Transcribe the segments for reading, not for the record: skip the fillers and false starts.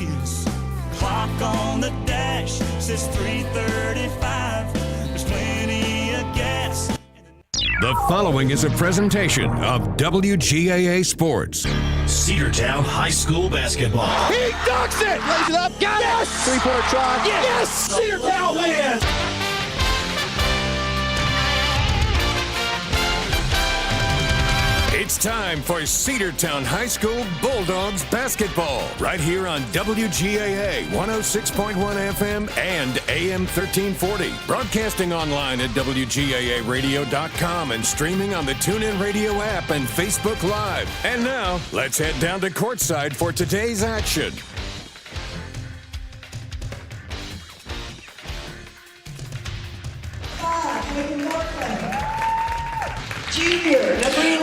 Vegas. Clock on the dash says 3:35. There's plenty of gas. The following is a presentation of WGAA Sports. Cedartown High School basketball. He ducks it! Lays it up, got it! Three-pointer try. Yes! Cedartown wins! It's time for Cedartown High School Bulldogs basketball. Right here on WGAA 106.1 FM and AM 1340. Broadcasting online at WGAAradio.com and streaming on the TuneIn Radio app and Facebook Live. And now, let's head down to courtside for today's action.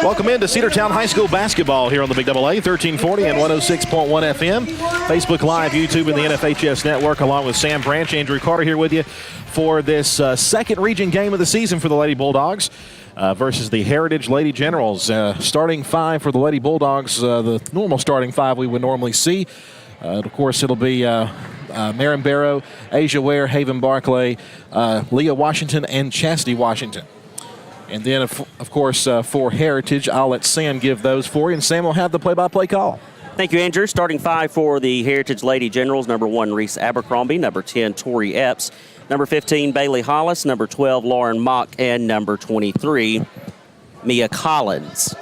Welcome into Cedartown High School basketball here on the Big AA, 1340 and 106.1 FM. Facebook Live, YouTube, and the NFHS Network, along with Sam Branch. Andrew Carter here with you for this second region game of the season for the Lady Bulldogs versus the Heritage Lady Generals. Starting five for the Lady Bulldogs, the normal starting five we would normally see. Of course, it'll be Marin Barrow, Asia Ware, Haven Barclay, Leah Washington, and Chastity Washington. And then, of course, for Heritage, I'll let Sam give those for you, and Sam will have the play-by-play call. Thank you, Andrew. Starting five for the Heritage Lady Generals, number 1, Reese Abercrombie, number 10, Tori Epps, number 15, Bailey Hollis, number 12, Lauren Mock, and number 23, Mia Collins.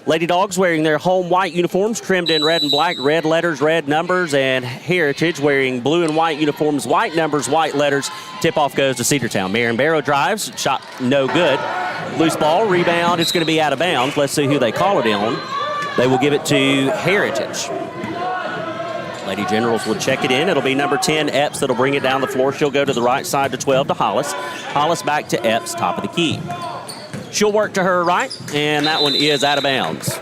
Lady Dogs wearing their home white uniforms, trimmed in red and black, red letters, red numbers, and Heritage wearing blue and white uniforms, white numbers, white letters. Tip-off goes to Cedartown. Marin Barrow drives, shot no good. Loose ball, rebound, it's going to be out of bounds. Let's see who they call it on. They will give it to Heritage. Lady Generals will check it in. It'll be number 10, Epps, that'll bring it down the floor. She'll go to the right side to 12 to Hollis. Hollis back to Epps, top of the key. She'll work to her right, and that one is out of bounds.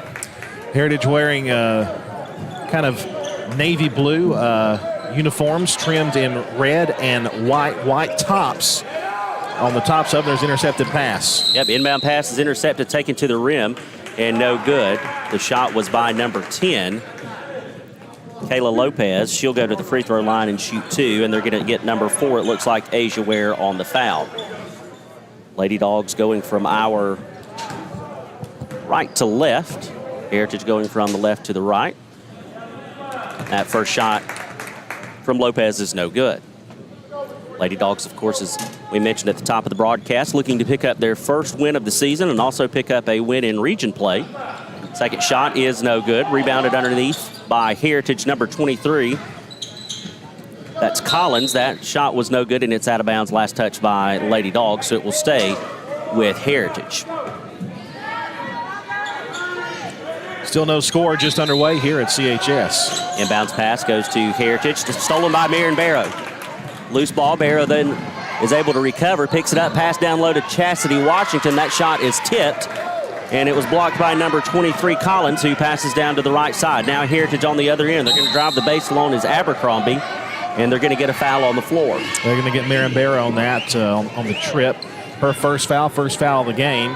Heritage wearing kind of navy blue uniforms trimmed in red and white tops. On the tops of there's intercepted pass. Yep, inbound pass is intercepted, taken to the rim, and no good. The shot was by number 10, Kayla Lopez. She'll go to the free throw line and shoot 2, and they're going to get number 4, it looks like, Asia Ware on the foul. Lady Dogs going from our right to left. Heritage going from the left to the right. That first shot from Lopez is no good. Lady Dogs, of course, as we mentioned at the top of the broadcast, looking to pick up their first win of the season and also pick up a win in region play. Second shot is no good. Rebounded underneath by Heritage, number 23. That's Collins. That shot was no good, and it's out of bounds. Last touch by Lady Dogs, so it will stay with Heritage. Still no score, just underway here at CHS. Inbounds pass goes to Heritage, stolen by Marin Barrow. Loose ball, Barrow then is able to recover, picks it up, pass down low to Chastity Washington. That shot is tipped, and it was blocked by number 23, Collins, who passes down to the right side. Now Heritage on the other end. They're going to drive the base alone as Abercrombie, and they're going to get a foul on the floor. They're going to get Marin Barrow on that, on the trip. Her first foul of the game,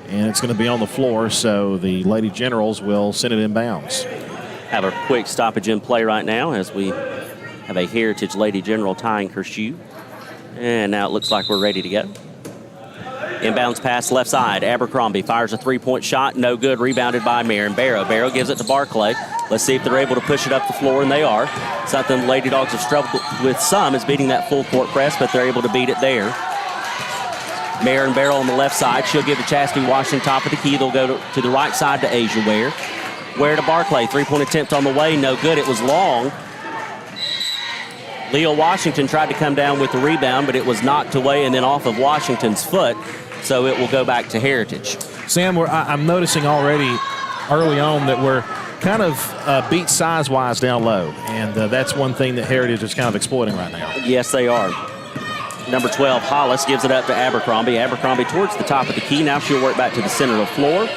and it's going to be on the floor, so the Lady Generals will send it in bounds. Have a quick stoppage in play right now as we have a Heritage Lady General tying her shoe. And now it looks like we're ready to go. Inbounds pass left side. Abercrombie fires a three-point shot. No good. Rebounded by Marin Barrow. Barrow gives it to Barclay. Let's see if they're able to push it up the floor, and they are. Something the Lady Dogs have struggled with some is beating that full court press, but they're able to beat it there. Marin Barrow on the left side. She'll give to Chastity Washington, top of the key. They'll go to the right side to Asia Ware. Ware to Barclay. Three-point attempt on the way. No good. It was long. Leah Washington tried to come down with the rebound, but it was knocked away and then off of Washington's foot, so it will go back to Heritage. Sam, I'm noticing already early on that we're kind of beat size-wise down low, and that's one thing that Heritage is kind of exploiting right now. Yes, they are. Number 12, Hollis, gives it up to Abercrombie. Abercrombie towards the top of the key. Now she'll work back to the center of the floor.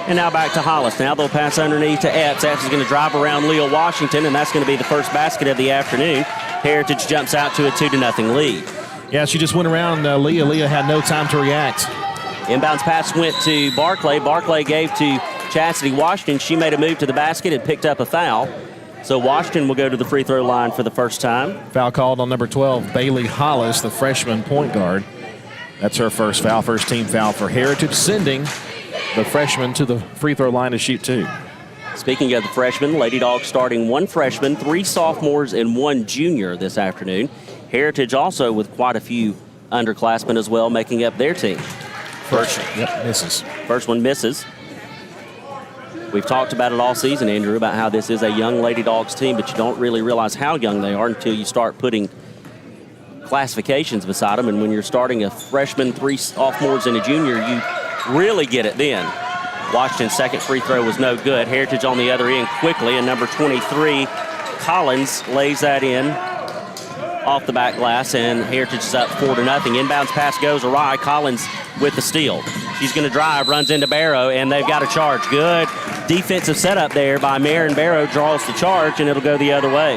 And now back to Hollis. Now they'll pass underneath to Epps. Epps is going to drive around Leah Washington, and that's going to be the first basket of the afternoon. Heritage jumps out to a 2-0 lead. Yeah, she just went around Leah. Leah had no time to react. Inbounds pass went to Barclay. Barclay gave to Chastity Washington. She made a move to the basket and picked up a foul. So Washington will go to the free throw line for the first time. Foul called on number 12, Bailey Hollis, the freshman point guard. That's her first foul, first team foul for Heritage, sending the freshman to the free throw line to shoot 2. Speaking of the freshmen, Lady Dogs starting 1 freshman, 3 sophomores, and 1 junior this afternoon. Heritage also with quite a few underclassmen as well making up their team. Misses. First one misses. We've talked about it all season, Andrew, about how this is a young Lady Dogs team, but you don't really realize how young they are until you start putting classifications beside them. And when you're starting a freshman, 3 sophomores, and a junior, you really get it then. Washington's second free throw was no good. Heritage on the other end quickly, and number 23, Collins, lays that in off the back glass, and Heritage is up 4-0. Inbounds pass goes awry. Collins with the steal. She's going to drive, runs into Barrow, and they've got a charge. Good defensive setup there by Marin. Barrow draws the charge, and it'll go the other way.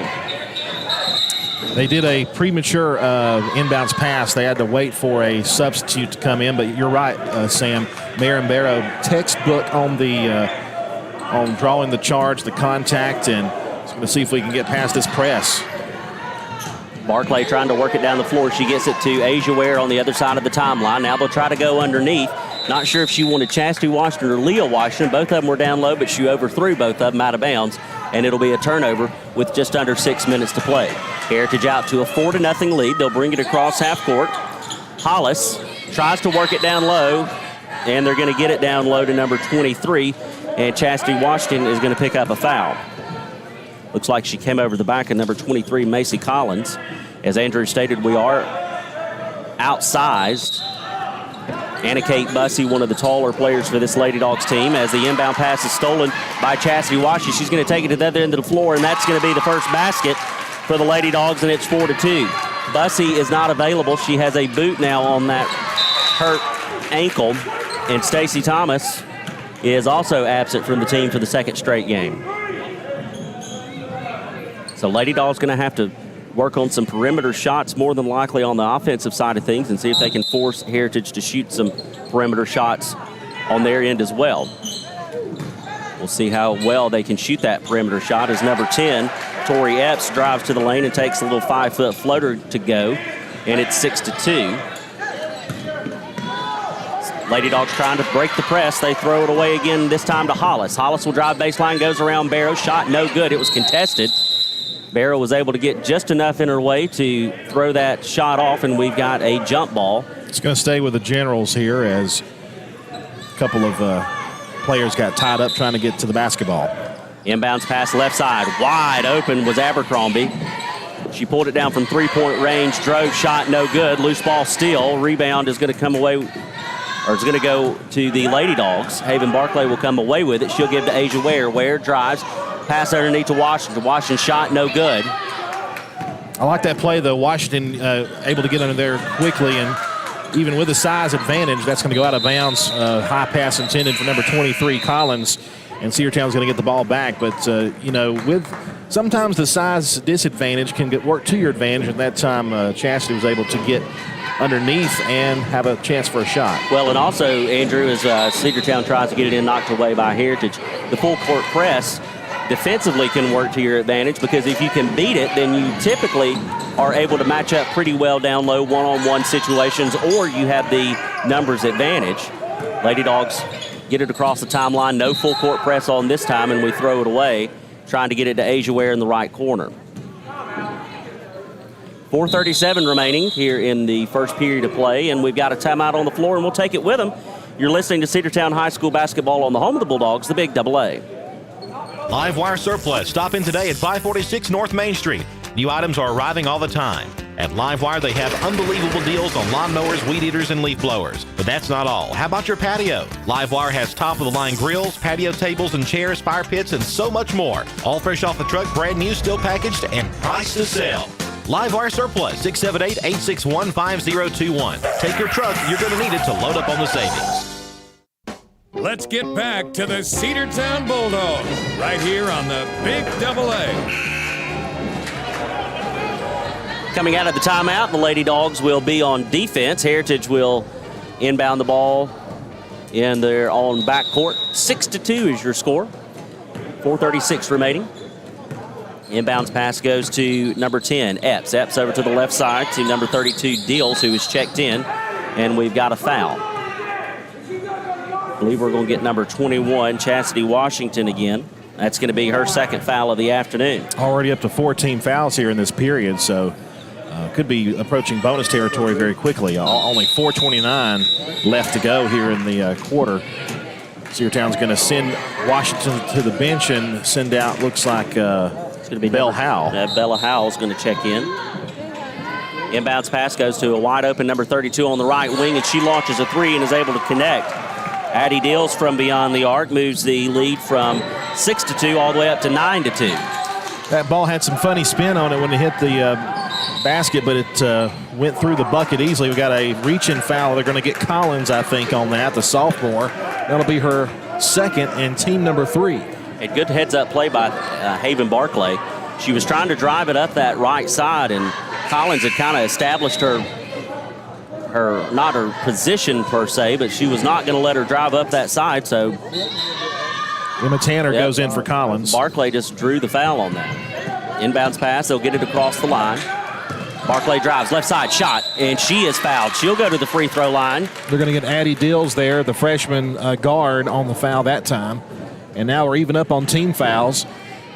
They did a premature inbounds pass. They had to wait for a substitute to come in, but you're right, Sam. Marin Barrow, textbook on the on drawing the charge, the contact, and it's going to see if we can get past this press. Barclay trying to work it down the floor. She gets it to Asia Ware on the other side of the timeline. Now they'll try to go underneath. Not sure if she wanted Chastity Washington or Leah Washington. Both of them were down low, but she overthrew both of them out of bounds, and it'll be a turnover with just under 6 minutes to play. Heritage out to a 4-0 lead. They'll bring it across half court. Hollis tries to work it down low, and they're going to get it down low to number 23, and Chastity Washington is going to pick up a foul. Looks like she came over the back of number 23, Macy Collins. As Andrew stated, we are outsized. Anna Kate Bussey, one of the taller players for this Lady Dogs team, as the inbound pass is stolen by Chastity Washington. She's going to take it to the other end of the floor, and that's going to be the first basket for the Lady Dogs, and it's 4-2. Bussey is not available. She has a boot now on that hurt ankle, and Stacey Thomas is also absent from the team for the second straight game. So Lady Dogs going to have to work on some perimeter shots, more than likely on the offensive side of things, and see if they can force Heritage to shoot some perimeter shots on their end as well. We'll see how well they can shoot that perimeter shot as number 10, Tori Epps, drives to the lane and takes a little 5-foot floater to go, and it's 6-2. Lady Dogs trying to break the press. They throw it away again, this time to Hollis. Hollis will drive baseline, goes around Barrow. Shot no good. It was contested. Barrow was able to get just enough in her way to throw that shot off, and we've got a jump ball. It's going to stay with the Generals here as a couple of players got tied up trying to get to the basketball. Inbounds pass left side. Wide open was Abercrombie. She pulled it down from three-point range, drove, shot no good. Loose ball steal. Rebound is going to come away, or it's going to go to the Lady Dogs. Haven Barclay will come away with it. She'll give to Asia Ware. Ware drives. Pass underneath to Washington. Washington shot no good. I like that play, though. Washington able to get under there quickly, and even with the size advantage, that's going to go out of bounds. High pass intended for number 23, Collins, and Cedartown's going to get the ball back. But, with sometimes the size disadvantage can work to your advantage, and that time Chastity was able to get underneath and have a chance for a shot. Well, and also, Andrew, as Cedartown tries to get it in, knocked away by Heritage, the full court press defensively can work to your advantage, because if you can beat it, then you typically are able to match up pretty well down low one-on-one situations, or you have the numbers advantage. Lady Dogs get it across the timeline. No full court press on this time, and we throw it away, trying to get it to Asia Ware in the right corner. 4:37 remaining here in the first period of play, and we've got a timeout on the floor, and we'll take it with them. You're listening to Cedartown High School basketball on the home of the Bulldogs, the Big AA. Live Wire Surplus. Stop in today at 546 North Main Street. New items are arriving all the time. At Live Wire, they have unbelievable deals on lawnmowers, weed eaters, and leaf blowers. But that's not all. How about your patio? Live Wire has top-of-the-line grills, patio tables and chairs, fire pits, and so much more. All fresh off the truck, brand new, still packaged, and priced to sell. Live Wire Surplus, 678-861-5021. Take your truck. You're going to need it to load up on the savings. Let's get back to the Cedartown Bulldogs right here on the Big AA. Coming out of the timeout, the Lady Dogs will be on defense. Heritage will inbound the ball in their own backcourt. 6-2 is your score. 4:36 remaining. Inbounds pass goes to number 10, Epps. Epps over to the left side to number 32, Deals, who is checked in. And we've got a foul. I believe we're going to get number 21, Chastity Washington again. That's going to be her second foul of the afternoon. Already up to 14 fouls here in this period, so could be approaching bonus territory very quickly. Only 4:29 left to go here in the quarter. Cedartown's going to send Washington to the bench and send out, looks like, it's going to be Belle Howell. Bella Howell's going to check in. Inbounds pass goes to a wide open number 32 on the right wing, and she launches a three and is able to connect. Addie Deals from beyond the arc moves the lead from 6-2 all the way up to 9-2. That ball had some funny spin on it when it hit the basket, but it went through the bucket easily. We got a reach-in foul. They're going to get Collins, I think, on that, the sophomore. That'll be her second and team number 3. A good heads-up play by Haven Barclay. She was trying to drive it up that right side, and Collins had kind of established her not her position per se, but she was not going to let her drive up that side. So Emma Tanner goes in for Collins. Barclay just drew the foul on that. Inbounds pass, they'll get it across the line. Barclay drives, left side shot, and she is fouled. She'll go to the free throw line. They're going to get Addie Dills there, the freshman guard, on the foul that time. And now we're even up on team fouls.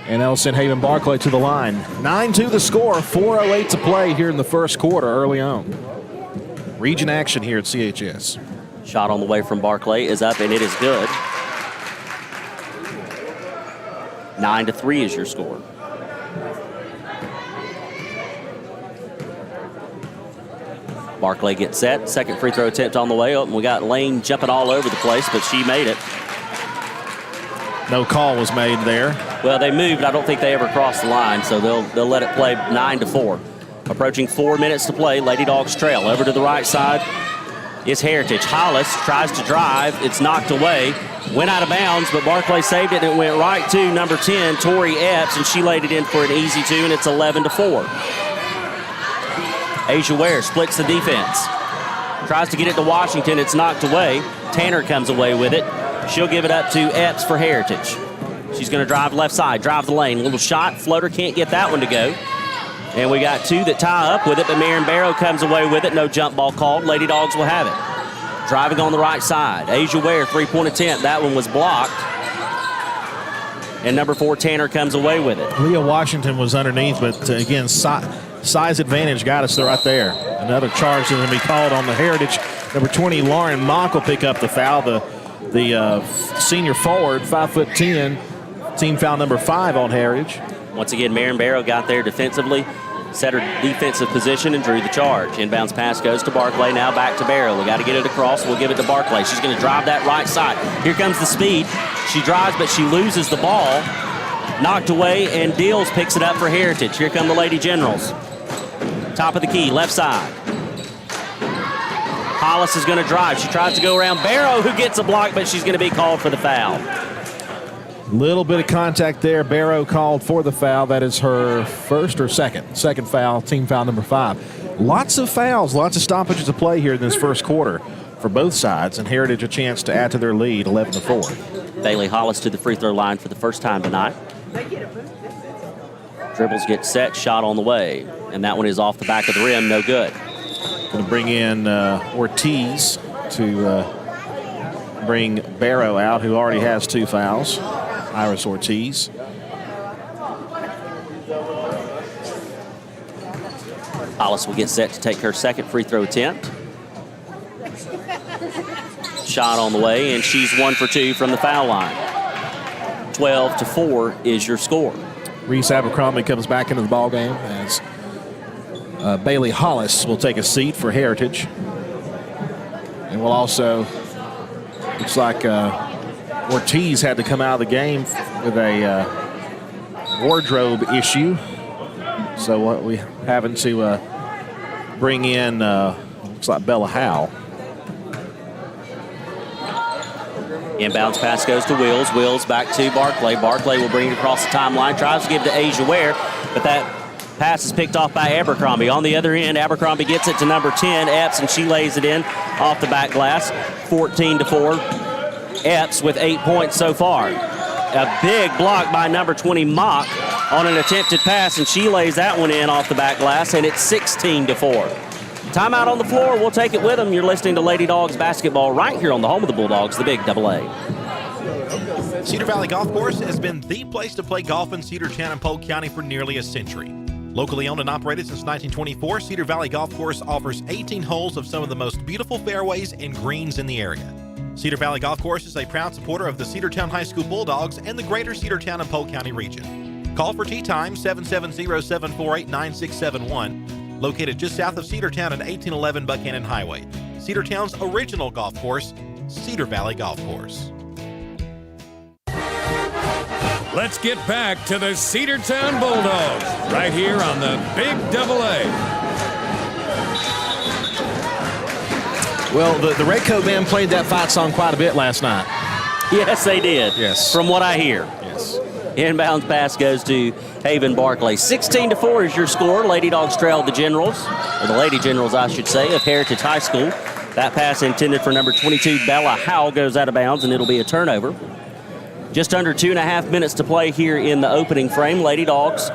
And that'll send Haven Barclay to the line. 9-2 the score, 4:08 to play here in the first quarter early on. Region action here at CHS. Shot on the way from Barclay is up, and it is good. 9-3 is your score. Barclay gets set. Second free throw attempt on the way up, and we got Lane jumping all over the place, but she made it. No call was made there. Well, they moved. I don't think they ever crossed the line, so they'll let it play 9-4. Approaching 4 minutes to play. Lady Dogs trail. Over to the right side is Heritage. Hollis tries to drive. It's knocked away. Went out of bounds, but Barclay saved it, and it went right to number 10, Tori Epps, and she laid it in for an easy 2, and it's 11-4. Asia Ware splits the defense. Tries to get it to Washington. It's knocked away. Tanner comes away with it. She'll give it up to Epps for Heritage. She's going to drive left side, drive the lane. Little shot, floater, can't get that one to go. And we got two that tie up with it, but Marion Barrow comes away with it. No jump ball called. Lady Dogs will have it. Driving on the right side. Asia Ware, three-point attempt. That one was blocked. And number 4, Tanner, comes away with it. Leah Washington was underneath, but again, size advantage got us right there. Another charge that's going to be called on the Heritage. Number 20, Lauren Mock will pick up the foul. The senior forward, 5'10", team foul number 5 on Heritage. Once again, Marion Barrow got there defensively, set her defensive position, and drew the charge. Inbounds pass goes to Barclay. Now back to Barrow. We got to get it across. We'll give it to Barclay. She's going to drive that right side. Here comes the speed. She drives, but she loses the ball. Knocked away, and Deals picks it up for Heritage. Here come the Lady Generals. Top of the key, left side. Hollis is going to drive. She tries to go around Barrow, who gets a block, but she's going to be called for the foul. Little bit of contact there. Barrow called for the foul. That is her first or second? Second foul, team foul number 5. Lots of fouls, lots of stoppages to play here in this first quarter for both sides, and Heritage a chance to add to their lead, 11-4. Bailey Hollis to the free throw line for the first time tonight. Dribbles get set, shot on the way, and that one is off the back of the rim, no good. Going to bring in Ortiz to bring Barrow out, who already has 2 fouls. Iris Ortiz. Hollis will get set to take her second free throw attempt. Shot on the way, and she's 1 for 2 from the foul line. 12-4 is your score. Reese Abercrombie comes back into the ballgame as Bailey Hollis will take a seat for Heritage. And will also, looks like Ortiz had to come out of the game with a wardrobe issue. So what we having to bring in, looks like Bella Howe. Inbounds pass goes to Wills. Wills back to Barclay. Barclay will bring it across the timeline. Tries to give to Asia Ware, but that pass is picked off by Abercrombie. On the other end, Abercrombie gets it to number 10, Epps, and she lays it in off the back glass. 14-4. Epps with 8 points so far. A big block by number 20, Mock, on an attempted pass, and she lays that one in off the back glass, and it's 16-4. Timeout on the floor. We'll take it with them. You're listening to Lady Dogs basketball right here on the home of the Bulldogs, the Big AA. Cedar Valley Golf Course has been the place to play golf in Cedartown and Polk County for nearly a century. Locally owned and operated since 1924, Cedar Valley Golf Course offers 18 holes of some of the most beautiful fairways and greens in the area. Cedar Valley Golf Course is a proud supporter of the Cedartown High School Bulldogs and the greater Cedartown and Polk County region. Call for tee time 770-748-9671. Located just south of Cedartown at 1811 Buchanan Highway. Cedartown's original golf course, Cedar Valley Golf Course. Let's get back to the Cedartown Bulldogs right here on the Big AA. Well, the Red Coat Band played that fight song quite a bit last night. Yes, they did. Yes. From what I hear. Yes. Inbounds pass goes to Haven Barclay. 16-4 is your score. Lady Dogs trail the Generals, or the Lady Generals, I should say, of Heritage High School. That pass intended for number 22, Bella Howell, goes out of bounds, and it'll be a turnover. Just under 2.5 minutes to play here in the opening frame. Lady Dogs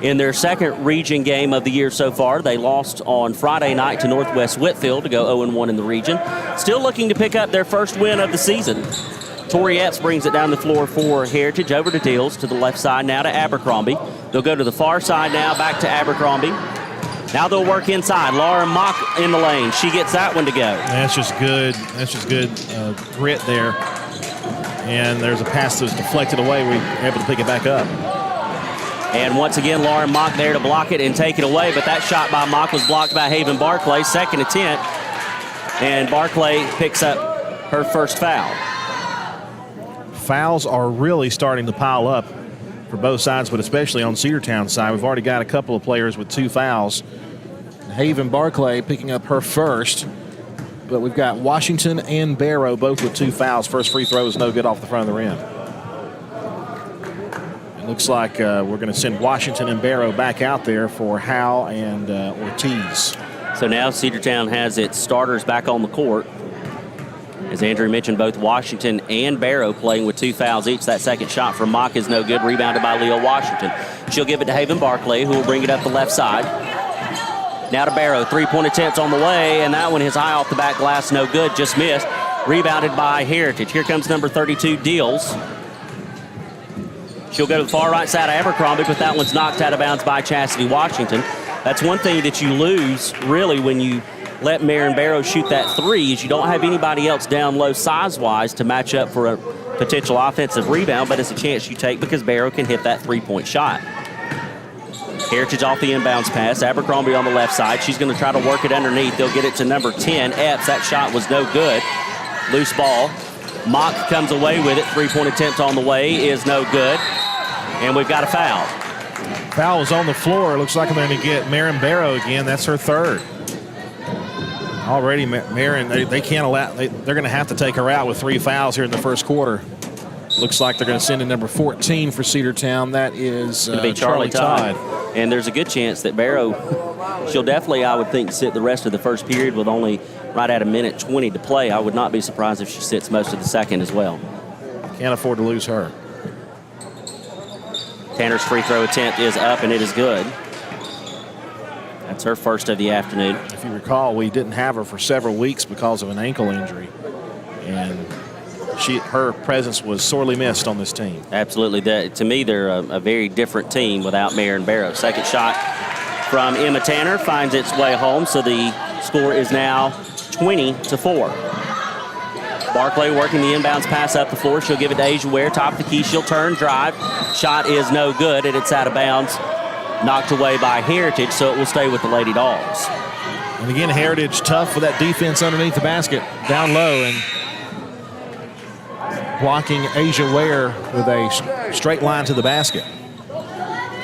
in their second region game of the year so far. They lost on Friday night to Northwest Whitfield to go 0-1 in the region. Still looking to pick up their first win of the season. Tori Epps brings it down the floor for Heritage, over to Deals, to the left side, now to Abercrombie. They'll go to the far side now, back to Abercrombie. Now they'll work inside. Lauren Mock in the lane. She gets that one to go. That's just good. That's just good grit there. And there's a pass that was deflected away. We're able to pick it back up. And once again, Lauren Mock there to block it and take it away, but that shot by Mock was blocked by Haven Barclay. Second attempt, and Barclay picks up her first foul. Fouls are really starting to pile up for both sides, but especially on Cedartown's side. We've already got a couple of players with 2 fouls. Haven Barclay picking up her first, but we've got Washington and Barrow both with 2 fouls. First free throw is no good off the front of the rim. It looks like we're going to send Washington and Barrow back out there for Howe and Ortiz. So now Cedartown has its starters back on the court. As Andrew mentioned, both Washington and Barrow playing with 2 fouls each. That second shot from Mock is no good, rebounded by Leo Washington. She'll give it to Haven Barclay, who will bring it up the left side. Now to Barrow, 3-point attempts on the way, and that one is high off the back glass, no good, just missed. Rebounded by Heritage. Here comes number 32, Deals. She'll go to the far right side of Abercrombie, but that one's knocked out of bounds by Chastity Washington. That's one thing that you lose, really, when you let Marin Barrow shoot that 3, is you don't have anybody else down low size-wise to match up for a potential offensive rebound, but it's a chance you take because Barrow can hit that 3-point shot. Heritage off the inbounds pass. Abercrombie on the left side. She's going to try to work it underneath. They'll get it to number 10, Epps. That shot was no good. Loose ball. Mock comes away with it. 3-point attempt on the way is no good. And we've got a foul. Foul is on the floor. Looks like I'm going to get Marin Barrow again. That's her third. Already, Marin, they can't allow. They're going to have to take her out with 3 fouls here in the first quarter. Looks like they're going to send in number 14 for Cedartown. That is Charlie Todd. And there's a good chance that Barrow, she'll definitely, I would think, sit the rest of the first period with only right at 1:20 to play. I would not be surprised if she sits most of the second as well. Can't afford to lose her. Tanner's free throw attempt is up, and it is good. That's her first of the afternoon. If you recall, we didn't have her for several weeks because of an ankle injury. And her presence was sorely missed on this team. Absolutely. To me, they're a very different team without Marin Barrow. Second shot from Emma Tanner finds its way home, so the score is now 20-4. Barclay working the inbounds pass up the floor. She'll give it to Asia Ware. Top of the key. She'll turn, drive. Shot is no good, and it's out of bounds. Knocked away by Heritage, so it will stay with the Lady Dogs. And again, Heritage tough with that defense underneath the basket, down low, and blocking Asia Ware with a straight line to the basket.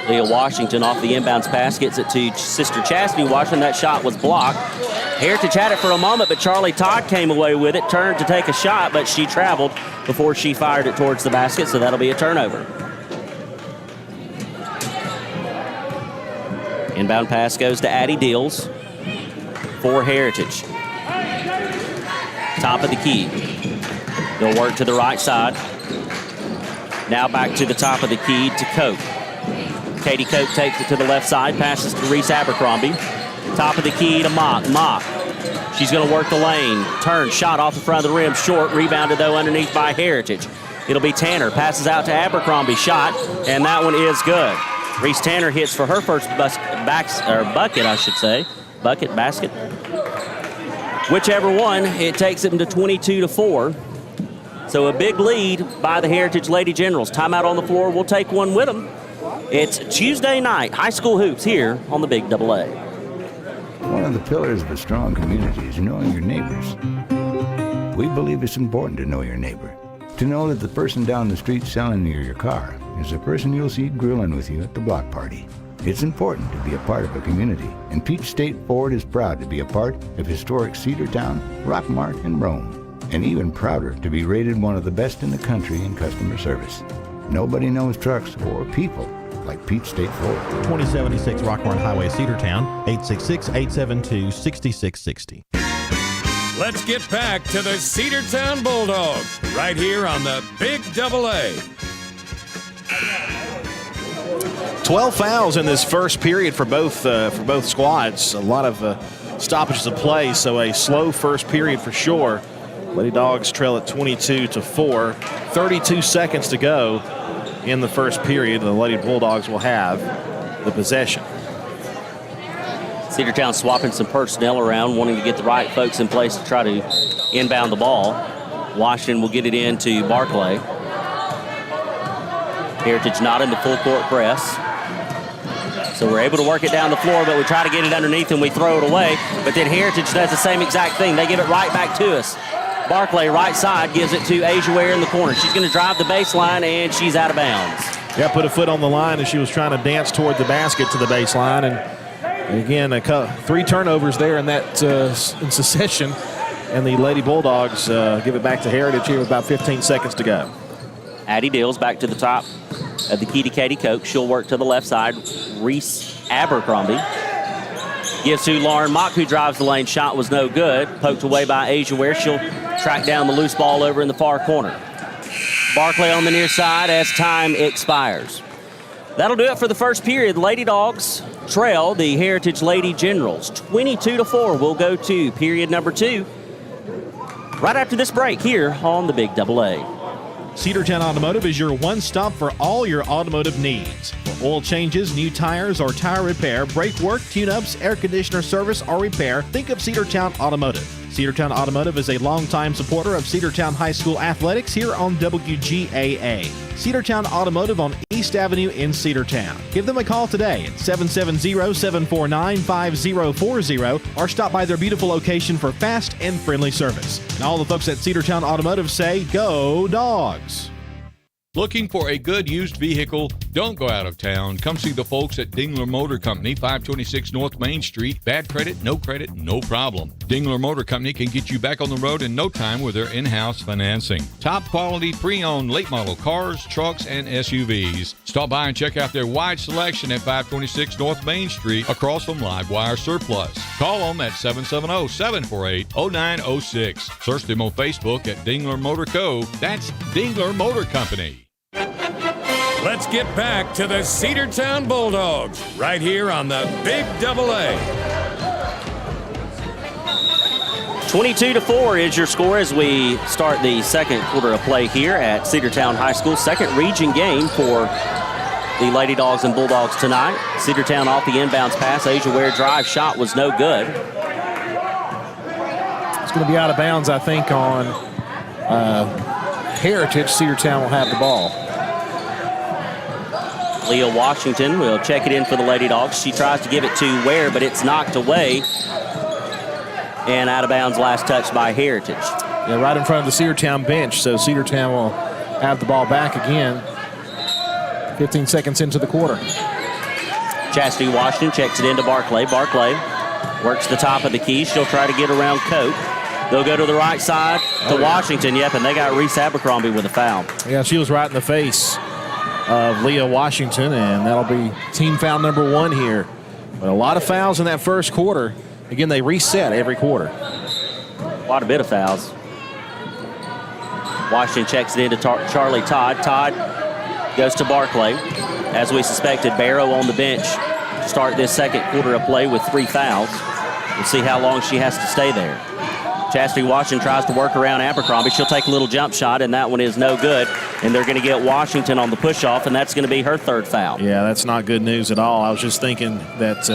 Leah Washington off the inbounds pass gets it to Sister Chastity Washington. That shot was blocked. Heritage had it for a moment, but Charlie Todd came away with it, turned to take a shot, but she traveled before she fired it towards the basket, so that'll be a turnover. Inbound pass goes to Addie Deals for Heritage. Top of the key. They'll work to the right side. Now back to the top of the key to Cope. Katie Cope takes it to the left side, passes to Reese Abercrombie. Top of the key to Mock. Mock. She's going to work the lane. Turn, shot off the front of the rim. Short, rebounded though underneath by Heritage. It'll be Tanner. Passes out to Abercrombie. Shot, and that one is good. Reese Tanner hits for her first bucket, I should say. Basket. Whichever one, it takes them to 22-4. So a big lead by the Heritage Lady Generals. Timeout on the floor. We'll take one with them. It's Tuesday night, high school hoops here on the Big AA. One of the pillars of a strong community is knowing your neighbors. We believe it's important to know your neighbor. To know that the person down the street selling you your car is the person you'll see grilling with you at the block party. It's important to be a part of a community, and Peach State Ford is proud to be a part of historic Cedartown, Rockmart, and Rome, and even prouder to be rated one of the best in the country in customer service. Nobody knows trucks or people like Peach State Ford. 2076 Rockmart Highway, Cedartown, 866-872-6660. Let's get back to the Cedartown Bulldogs right here on the Big AA. 12 fouls in this first period for both squads. A lot of stoppages of play, so a slow first period for sure. Lady Dogs trail at 22-4. 32 seconds to go in the first period. The Lady Bulldogs will have the possession. Cedartown swapping some personnel around, wanting to get the right folks in place to try to inbound the ball. Washington will get it into Barclay. Heritage not in the full court press. So we're able to work it down the floor, but we try to get it underneath and we throw it away. But then Heritage does the same exact thing. They give it right back to us. Barclay, right side, gives it to Asia Ware in the corner. She's going to drive the baseline, and she's out of bounds. Yeah, put a foot on the line as she was trying to dance toward the basket to the baseline. And again, 3 turnovers there in that in succession. And the Lady Bulldogs give it back to Heritage here with about 15 seconds to go. Addie Dills back to the top of the key to Katie Koch. She'll work to the left side. Reese Abercrombie gives to Lauren Mock, who drives the lane. Shot was no good. Poked away by Asia Ware. She'll track down the loose ball over in the far corner. Barclay on the near side as time expires. That'll do it for the first period. Lady Dogs trail the Heritage Lady Generals 22-4. We'll go to period number 2 right after this break here on the Big AA. Cedartown Automotive is your one-stop for all your automotive needs. For oil changes, new tires, or tire repair, brake work, tune-ups, air conditioner service, or repair, think of Cedartown Automotive. Cedartown Automotive is a longtime supporter of Cedartown High School athletics here on WGAA. Cedartown Automotive on East Avenue in Cedartown. Give them a call today at 770-749-5040 or stop by their beautiful location for fast and friendly service. And all the folks at Cedartown Automotive say, go Dogs! Looking for a good used vehicle? Don't go out of town. Come see the folks at Dingler Motor Company, 526 North Main Street. Bad credit, no problem. Dingler Motor Company can get you back on the road in no time with their in-house financing. Top quality pre-owned late model cars, trucks, and SUVs. Stop by and check out their wide selection at 526 North Main Street across from Livewire Surplus. Call them at 770-748-0906. Search them on Facebook at Dingler Motor Co. That's Dingler Motor Company. Let's get back to the Cedartown Bulldogs right here on the Big AA. 22-4 is your score as we start the second quarter of play here at Cedartown High School. Second region game for the Lady Dogs and Bulldogs tonight. Cedartown off the inbounds pass. Asia Ware drive shot was no good. It's going to be out of bounds, I think, on Heritage. Cedartown will have the ball. Leah Washington will check it in for the Lady Dogs. She tries to give it to Ware, but it's knocked away. And out of bounds, last touch by Heritage. Yeah, right in front of the Cedartown bench, so Cedartown will have the ball back again. 15 seconds into the quarter. Chastity Washington checks it into Barclay. Barclay works the top of the key. She'll try to get around Cope. They'll go to the right side to Washington. Yep, and they got Reese Abercrombie with a foul. Yeah, she was right in the face of Leah Washington, and that'll be team foul number 1 here. But a lot of fouls in that first quarter. Again, they reset every quarter. Quite a bit of fouls. Washington checks it into Charlie Todd. Todd goes to Barclay. as we suspected, Barrow on the bench to start this second quarter of play with 3 fouls. We'll see how long she has to stay there. Chastity Washington tries to work around Abercrombie. She'll take a little jump shot, and that one is no good. And they're going to get Washington on the push-off, and that's going to be her 3rd foul. Yeah, that's not good news at all. I was just thinking that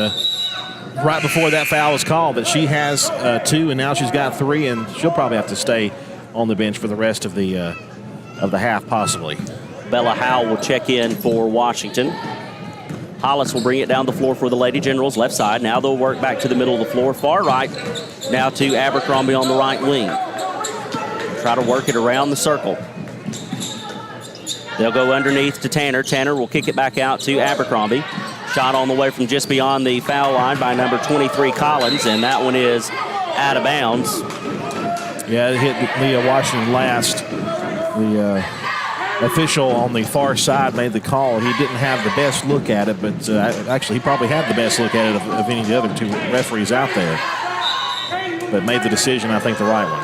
right before that foul was called that she has 2, and now she's got 3, and she'll probably have to stay on the bench for the rest of the half, possibly. Bella Howe will check in for Washington. Hollis will bring it down the floor for the Lady Generals, left side. Now they'll work back to the middle of the floor, far right. Now to Abercrombie on the right wing. Try to work it around the circle. They'll go underneath to Tanner. Tanner will kick it back out to Abercrombie. Shot on the way from just beyond the foul line by number 23, Collins, and that one is out of bounds. Yeah, it hit Leah Washington last. The official on the far side made the call. He didn't have the best look at it, but actually he probably had the best look at it of any of the other 2 referees out there. But made the decision, I think, the right one.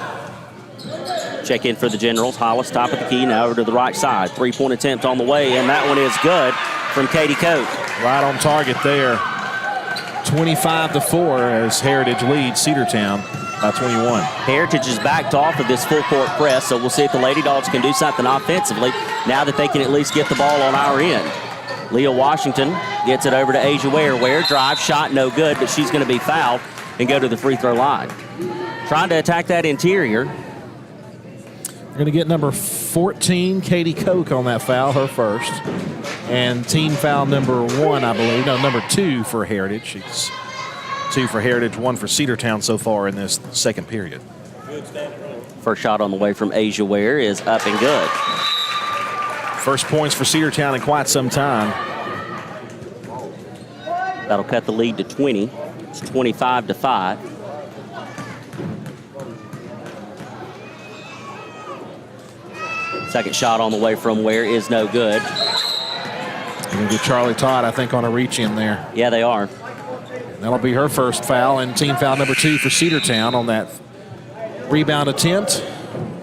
Check in for the Generals. Hollis top of the key, now over to the right side. 3-point attempt on the way, and that one is good from Katie Koch. Right on target there. 25-4 as Heritage leads Cedartown by 21. Heritage is backed off of this full court press, so we'll see if the Lady Dogs can do something offensively now that they can at least get the ball on our end. Leah Washington gets it over to Asia Ware. Ware drive shot, no good, but she's going to be fouled and go to the free throw line. Trying to attack that interior. We're going to get number 14, Katie Koch, on that foul, her first. And team foul number 1, I believe. No, number 2 for Heritage. It's 2 for Heritage, 1 for Cedartown so far in this second period. First shot on the way from Asia Ware is up and good. First points for Cedartown in quite some time. That'll cut the lead to 20. It's 25-5. Second shot on the way from Ware is no good. They're going to get Charlie Todd, I think, on a reach in there. Yeah, they are. That'll be her first foul, and team foul number 2 for Cedartown on that rebound attempt.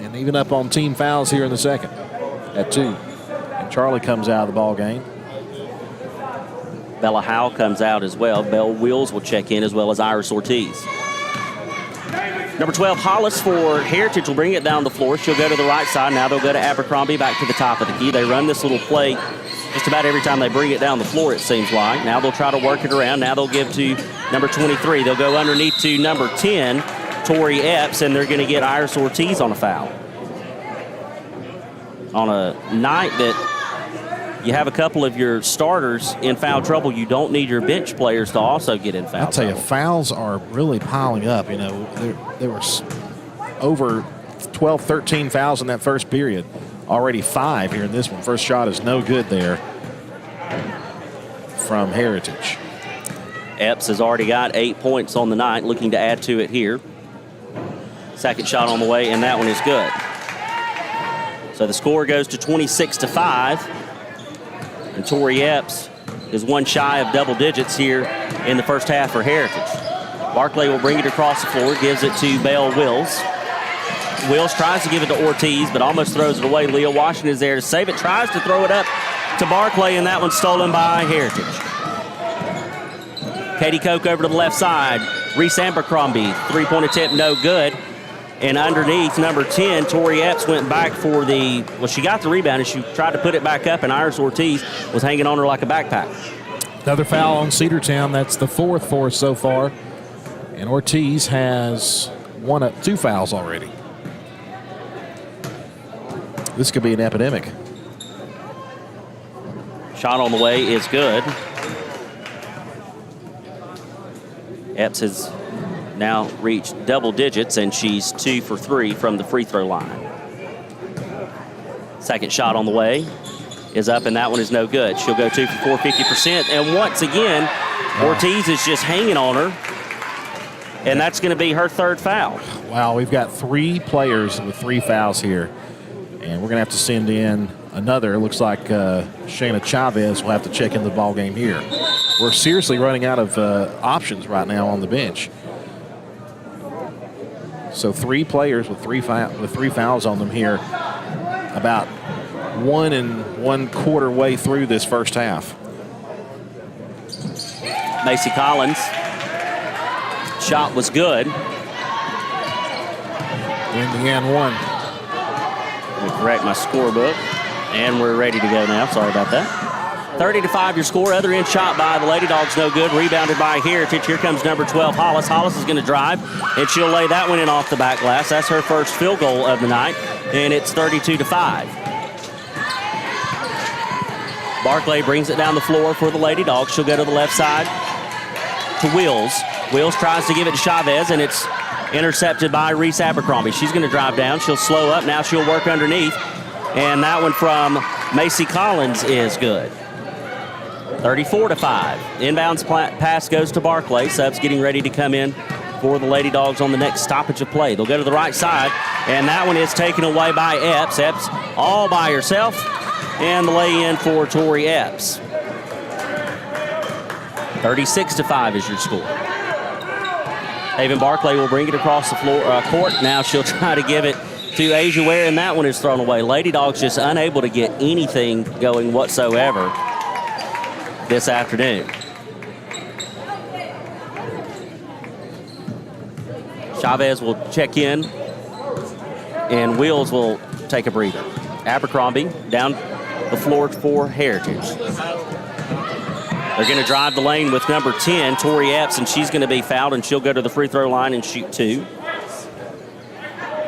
And even up on team fouls here in the second at 2. And Charlie comes out of the ball game. Bella Howe comes out as well. Belle Wills will check in, as well as Iris Ortiz. Number 12, Hollis for Heritage will bring it down the floor. She'll go to the right side. Now they'll go to Abercrombie back to the top of the key. They run this little play just about every time they bring it down the floor, it seems like. Now they'll try to work it around. Now they'll give to number 23. They'll go underneath to number 10, Tori Epps, and they're going to get Iris Ortiz on a foul. On a night that you have a couple of your starters in foul trouble, you don't need your bench players to also get in foul trouble. I'll tell you, fouls are really piling up. You know, there were over 12, 13 fouls in that first period. Already 5 here in this one. First shot is no good there from Heritage. Epps has already got 8 points on the night, looking to add to it here. Second shot on the way, and that one is good. So the score goes to 26-5. And Tori Epps is one shy of double digits here in the first half for Heritage. Barclay will bring it across the floor, gives it to Belle Wills. Wills tries to give it to Ortiz, but almost throws it away. Leah Washington is there to save it, tries to throw it up to Barclay, and that one's stolen by Heritage. Katie Koch over to the left side. Reese Abercrombie, 3-point attempt, no good. And underneath, number 10, Tori Epps went back for she got the rebound, and she tried to put it back up, and Iris Ortiz was hanging on her like a backpack. Another foul on Cedartown. That's the 4th for us so far. And Ortiz has 2 fouls already. This could be an epidemic. Shot on the way is good. Epps has now reached double digits, and she's 2 for 3 from the free throw line. Second shot on the way is up, and that one is no good. She'll go 2 for 4, 50%. And once again, Ortiz is just hanging on her, and that's going to be her 3rd foul. Wow, we've got 3 players with 3 fouls here. And we're going to have to send in another. It looks like Shayna Chavez will have to check in the ball game here. We're seriously running out of options right now on the bench. So 3 players with 3 fouls on them here. About 1 1/4 way through this first half. Macy Collins. Shot was good. Indiana 1. Let me correct my scorebook. And we're ready to go now. Sorry about that. 30-5 your score. Other end shot by the Lady Dogs, no good. Rebounded by Heritage. Here comes number 12, Hollis. Hollis is going to drive, and she'll lay that one in off the back glass. That's her first field goal of the night, and it's 32-5. Barclay brings it down the floor for the Lady Dogs. She'll go to the left side to Wills. Wills tries to give it to Chavez, and it's intercepted by Reese Abercrombie. She's going to drive down. She'll slow up. Now she'll work underneath, and that one from Macy Collins is good. 34-5. Inbounds pass goes to Barclay. Subs getting ready to come in for the Lady Dogs on the next stoppage of play. They'll go to the right side, and that one is taken away by Epps. Epps all by herself, and the lay-in for Tori Epps. 36-5 is your score. Haven Barclay will bring it across the court. Now she'll try to give it to Asia Ware, and that one is thrown away. Lady Dogs just unable to get anything going whatsoever this afternoon. Chavez will check in, and Wills will take a breather. Abercrombie down the floor for Heritage. They're going to drive the lane with number 10, Tori Epps, and she's going to be fouled, and she'll go to the free throw line and shoot 2.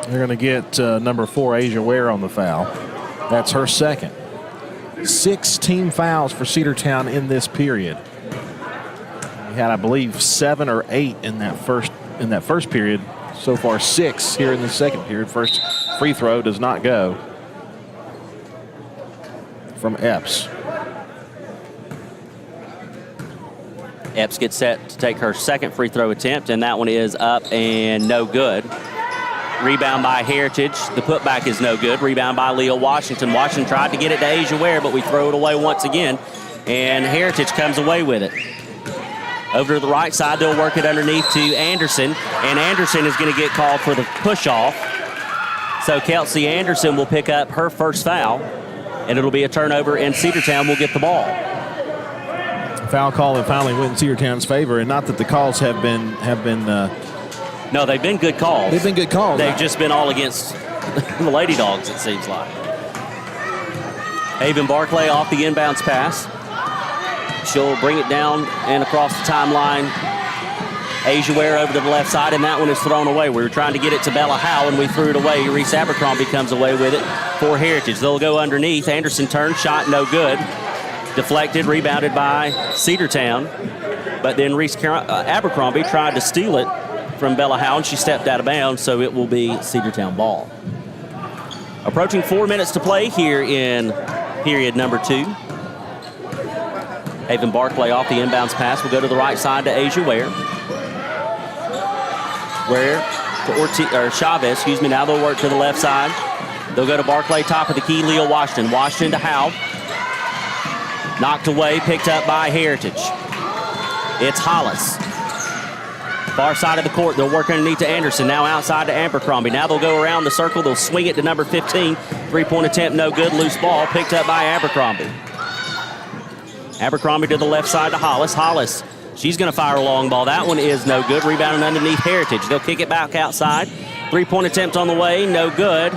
They're going to get number 4, Asia Ware, on the foul. That's her second. 6 team fouls for Cedartown in this period. We had, I believe, 7 or 8 in that first period. So far, 6 here in the second period. First free throw does not go from Epps. Epps gets set to take her second free throw attempt, and that one is up and no good. Rebound by Heritage. The putback is no good. Rebound by Leah Washington. Washington tried to get it to Asia Ware, but we throw it away once again, and Heritage comes away with it. Over to the right side, they'll work it underneath to Anderson, and Anderson is going to get called for the push-off. So Kelsey Anderson will pick up her first foul, and it'll be a turnover, and Cedartown will get the ball. Foul call that finally went in Cedartown's favor, and not that the calls have been No, they've been good calls. They've been good calls. They've just been all against the Lady Dogs, it seems like. Haven Barclay off the inbounds pass. She'll bring it down and across the timeline. Asia Ware over to the left side, and that one is thrown away. We were trying to get it to Bella Howe, and we threw it away. Reese Abercrombie comes away with it for Heritage. They'll go underneath. Anderson turns, shot no good. Deflected, rebounded by Cedartown. But then Reese Abercrombie tried to steal it from Bella Howe, and she stepped out of bounds, so it will be Cedartown ball. Approaching 4 minutes to play here in period number 2. Haven Barclay off the inbounds pass will go to the right side to Asia Ware. Ware to Chavez, now they'll work to the left side. They'll go to Barclay, top of the key, Leah Washington. Washington to Howe. Knocked away, picked up by Heritage. It's Hollis. Far side of the court, they'll work underneath to Anderson. Now outside to Abercrombie. Now they'll go around the circle. They'll swing it to number 15. Three-point attempt, no good. Loose ball, picked up by Abercrombie. Abercrombie to the left side to Hollis. Hollis, she's going to fire a long ball. That one is no good. Rebounding underneath Heritage. They'll kick it back outside. Three-point attempt on the way, no good.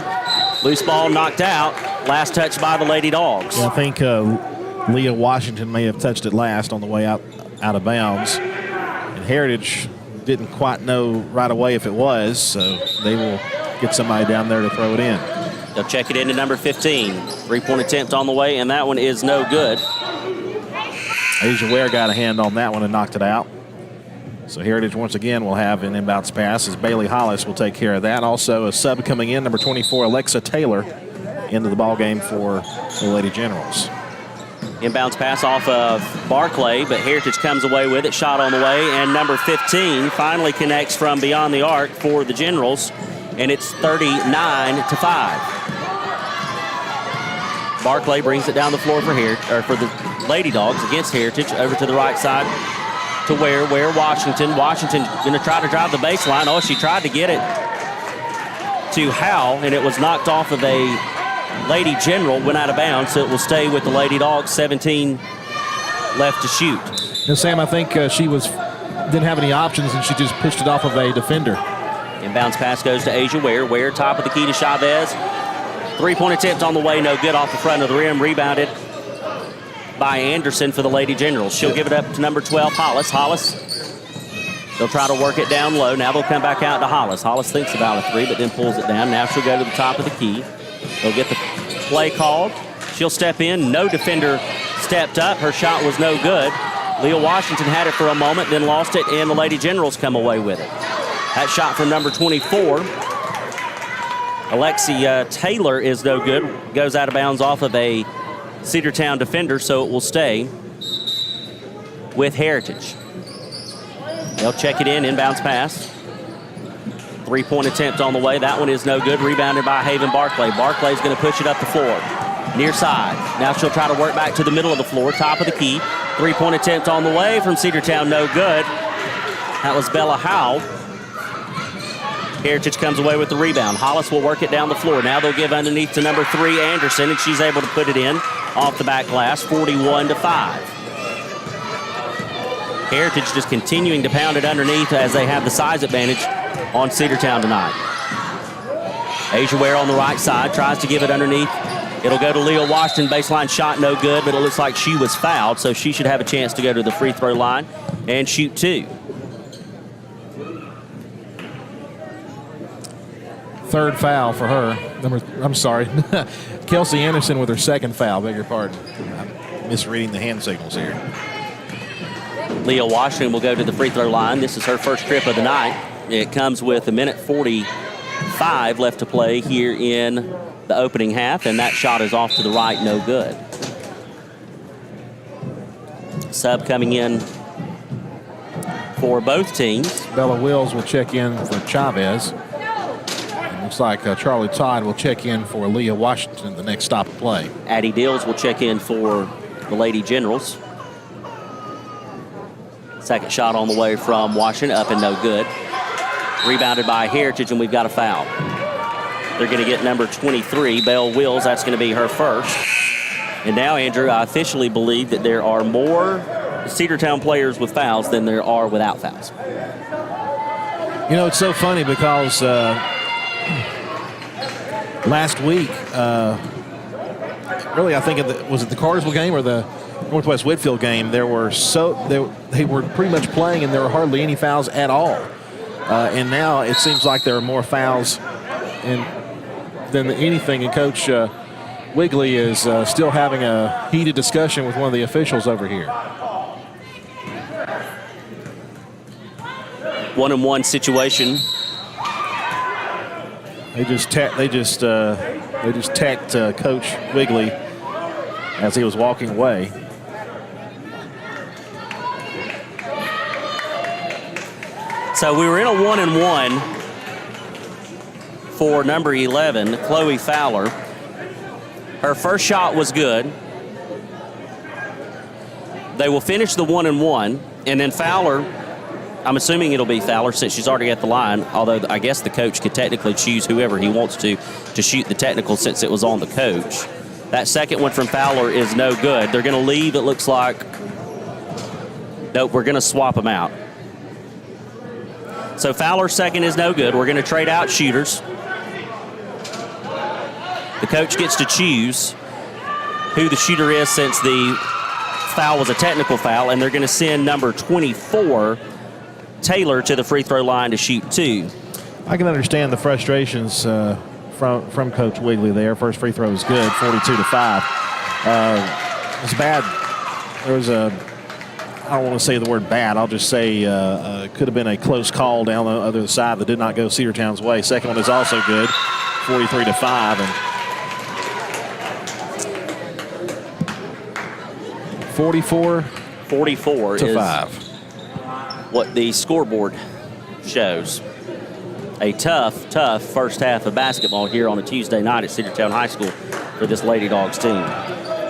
Loose ball knocked out. Last touch by the Lady Dogs. Yeah, I think Leah Washington may have touched it last on the way out of bounds. And Heritage didn't quite know right away if it was, so they will get somebody down there to throw it in. They'll check it into number 15. Three-point attempt on the way, and that one is no good. Asia Ware got a hand on that one and knocked it out. So Heritage once again will have an inbounds pass as Bailey Hollis will take care of that. Also a sub coming in, number 24, Alexa Taylor, into the ball game for the Lady Generals. Inbounds pass off of Barclay, but Heritage comes away with it. Shot on the way, and number 15 finally connects from beyond the arc for the Generals, and it's 39-5. Barclay brings it down the floor for the Lady Dogs against Heritage. Over to the right side to Ware Washington. Washington going to try to drive the baseline. Oh, she tried to get it to Howe, and it was knocked off of a Lady General went out of bounds, so it will stay with the Lady Dogs. 17 left to shoot. And Sam, I think she didn't have any options, and she just pitched it off of a defender. Inbounds pass goes to Asia Ware. Ware top of the key to Chavez. Three-point attempt on the way, no good off the front of the rim. Rebounded by Anderson for the Lady Generals. She'll give it up to number 12, Hollis. They'll try to work it down low. Now they'll come back out to Hollis. Hollis thinks about a three, but then pulls it down. Now she'll go to the top of the key. They'll get the play called. She'll step in. No defender stepped up. Her shot was no good. Leah Washington had it for a moment, then lost it, and the Lady Generals come away with it. That shot from number 24. Alexia Taylor is no good. Goes out of bounds off of a Cedartown defender, so it will stay with Heritage. They'll check it in, inbounds pass. Three-point attempt on the way. That one is no good. Rebounded by Haven Barclay. Barclay's going to push it up the floor. Near side. Now she'll try to work back to the middle of the floor, top of the key. Three-point attempt on the way from Cedartown, no good. That was Bella Howe. Heritage comes away with the rebound. Hollis will work it down the floor. Now they'll give underneath to number 3, Anderson, and she's able to put it in off the back glass, 41-5. Heritage just continuing to pound it underneath as they have the size advantage on Cedartown tonight. Asia Ware on the right side tries to give it underneath. It'll go to Leah Washington. Baseline shot no good, but it looks like she was fouled, so she should have a chance to go to the free throw line and shoot 2. Third foul for her. Kelsey Anderson with her second foul. Beg your pardon. I'm misreading the hand signals here. Leah Washington will go to the free throw line. This is her first trip of the night. It comes with a minute 45 left to play here in the opening half, and that shot is off to the right, no good. Sub coming in for both teams. Bella Wills will check in for Chavez. Looks like Charlie Todd will check in for Leah Washington, the next stop of play. Addie Dills will check in for the Lady Generals. Second shot on the way from Washington, up and no good. Rebounded by Heritage, and we've got a foul. They're going to get number 23, Belle Wills. That's going to be her first. And now, Andrew, I officially believe that there are more Cedartown players with fouls than there are without fouls. You know, it's so funny because last week, really, I think was it the Cartersville game or the Northwest Whitfield game? They were pretty much playing, and there were hardly any fouls at all. And now it seems like there are more fouls than anything. And Coach Wigley is still having a heated discussion with one of the officials over here. 1-on-1 situation. They just tacked Coach Wigley as he was walking away. So we were in a 1-on-1 for number 11, Chloe Fowler. Her first shot was good. They will finish the 1-on-1, and then Fowler, I'm assuming it'll be Fowler since she's already at the line, although I guess the coach could technically choose whoever he wants to shoot the technical since it was on the coach. That second one from Fowler is no good. They're going to leave, it looks like. Nope, we're going to swap them out. So Fowler's second is no good. We're going to trade out shooters. The coach gets to choose who the shooter is since the foul was a technical foul, and they're going to send number 24, Taylor, to the free throw line to shoot 2. I can understand the frustrations from Coach Wigley there. First free throw was good, 42-5. It was bad. There was I don't want to say the word bad. I'll just say could have been a close call down the other side that did not go Cedartown's way. Second one is also good, 43-5. And 44 to 5. What the scoreboard shows. A tough first half of basketball here on a Tuesday night at Cedartown High School for this Lady Dogs team.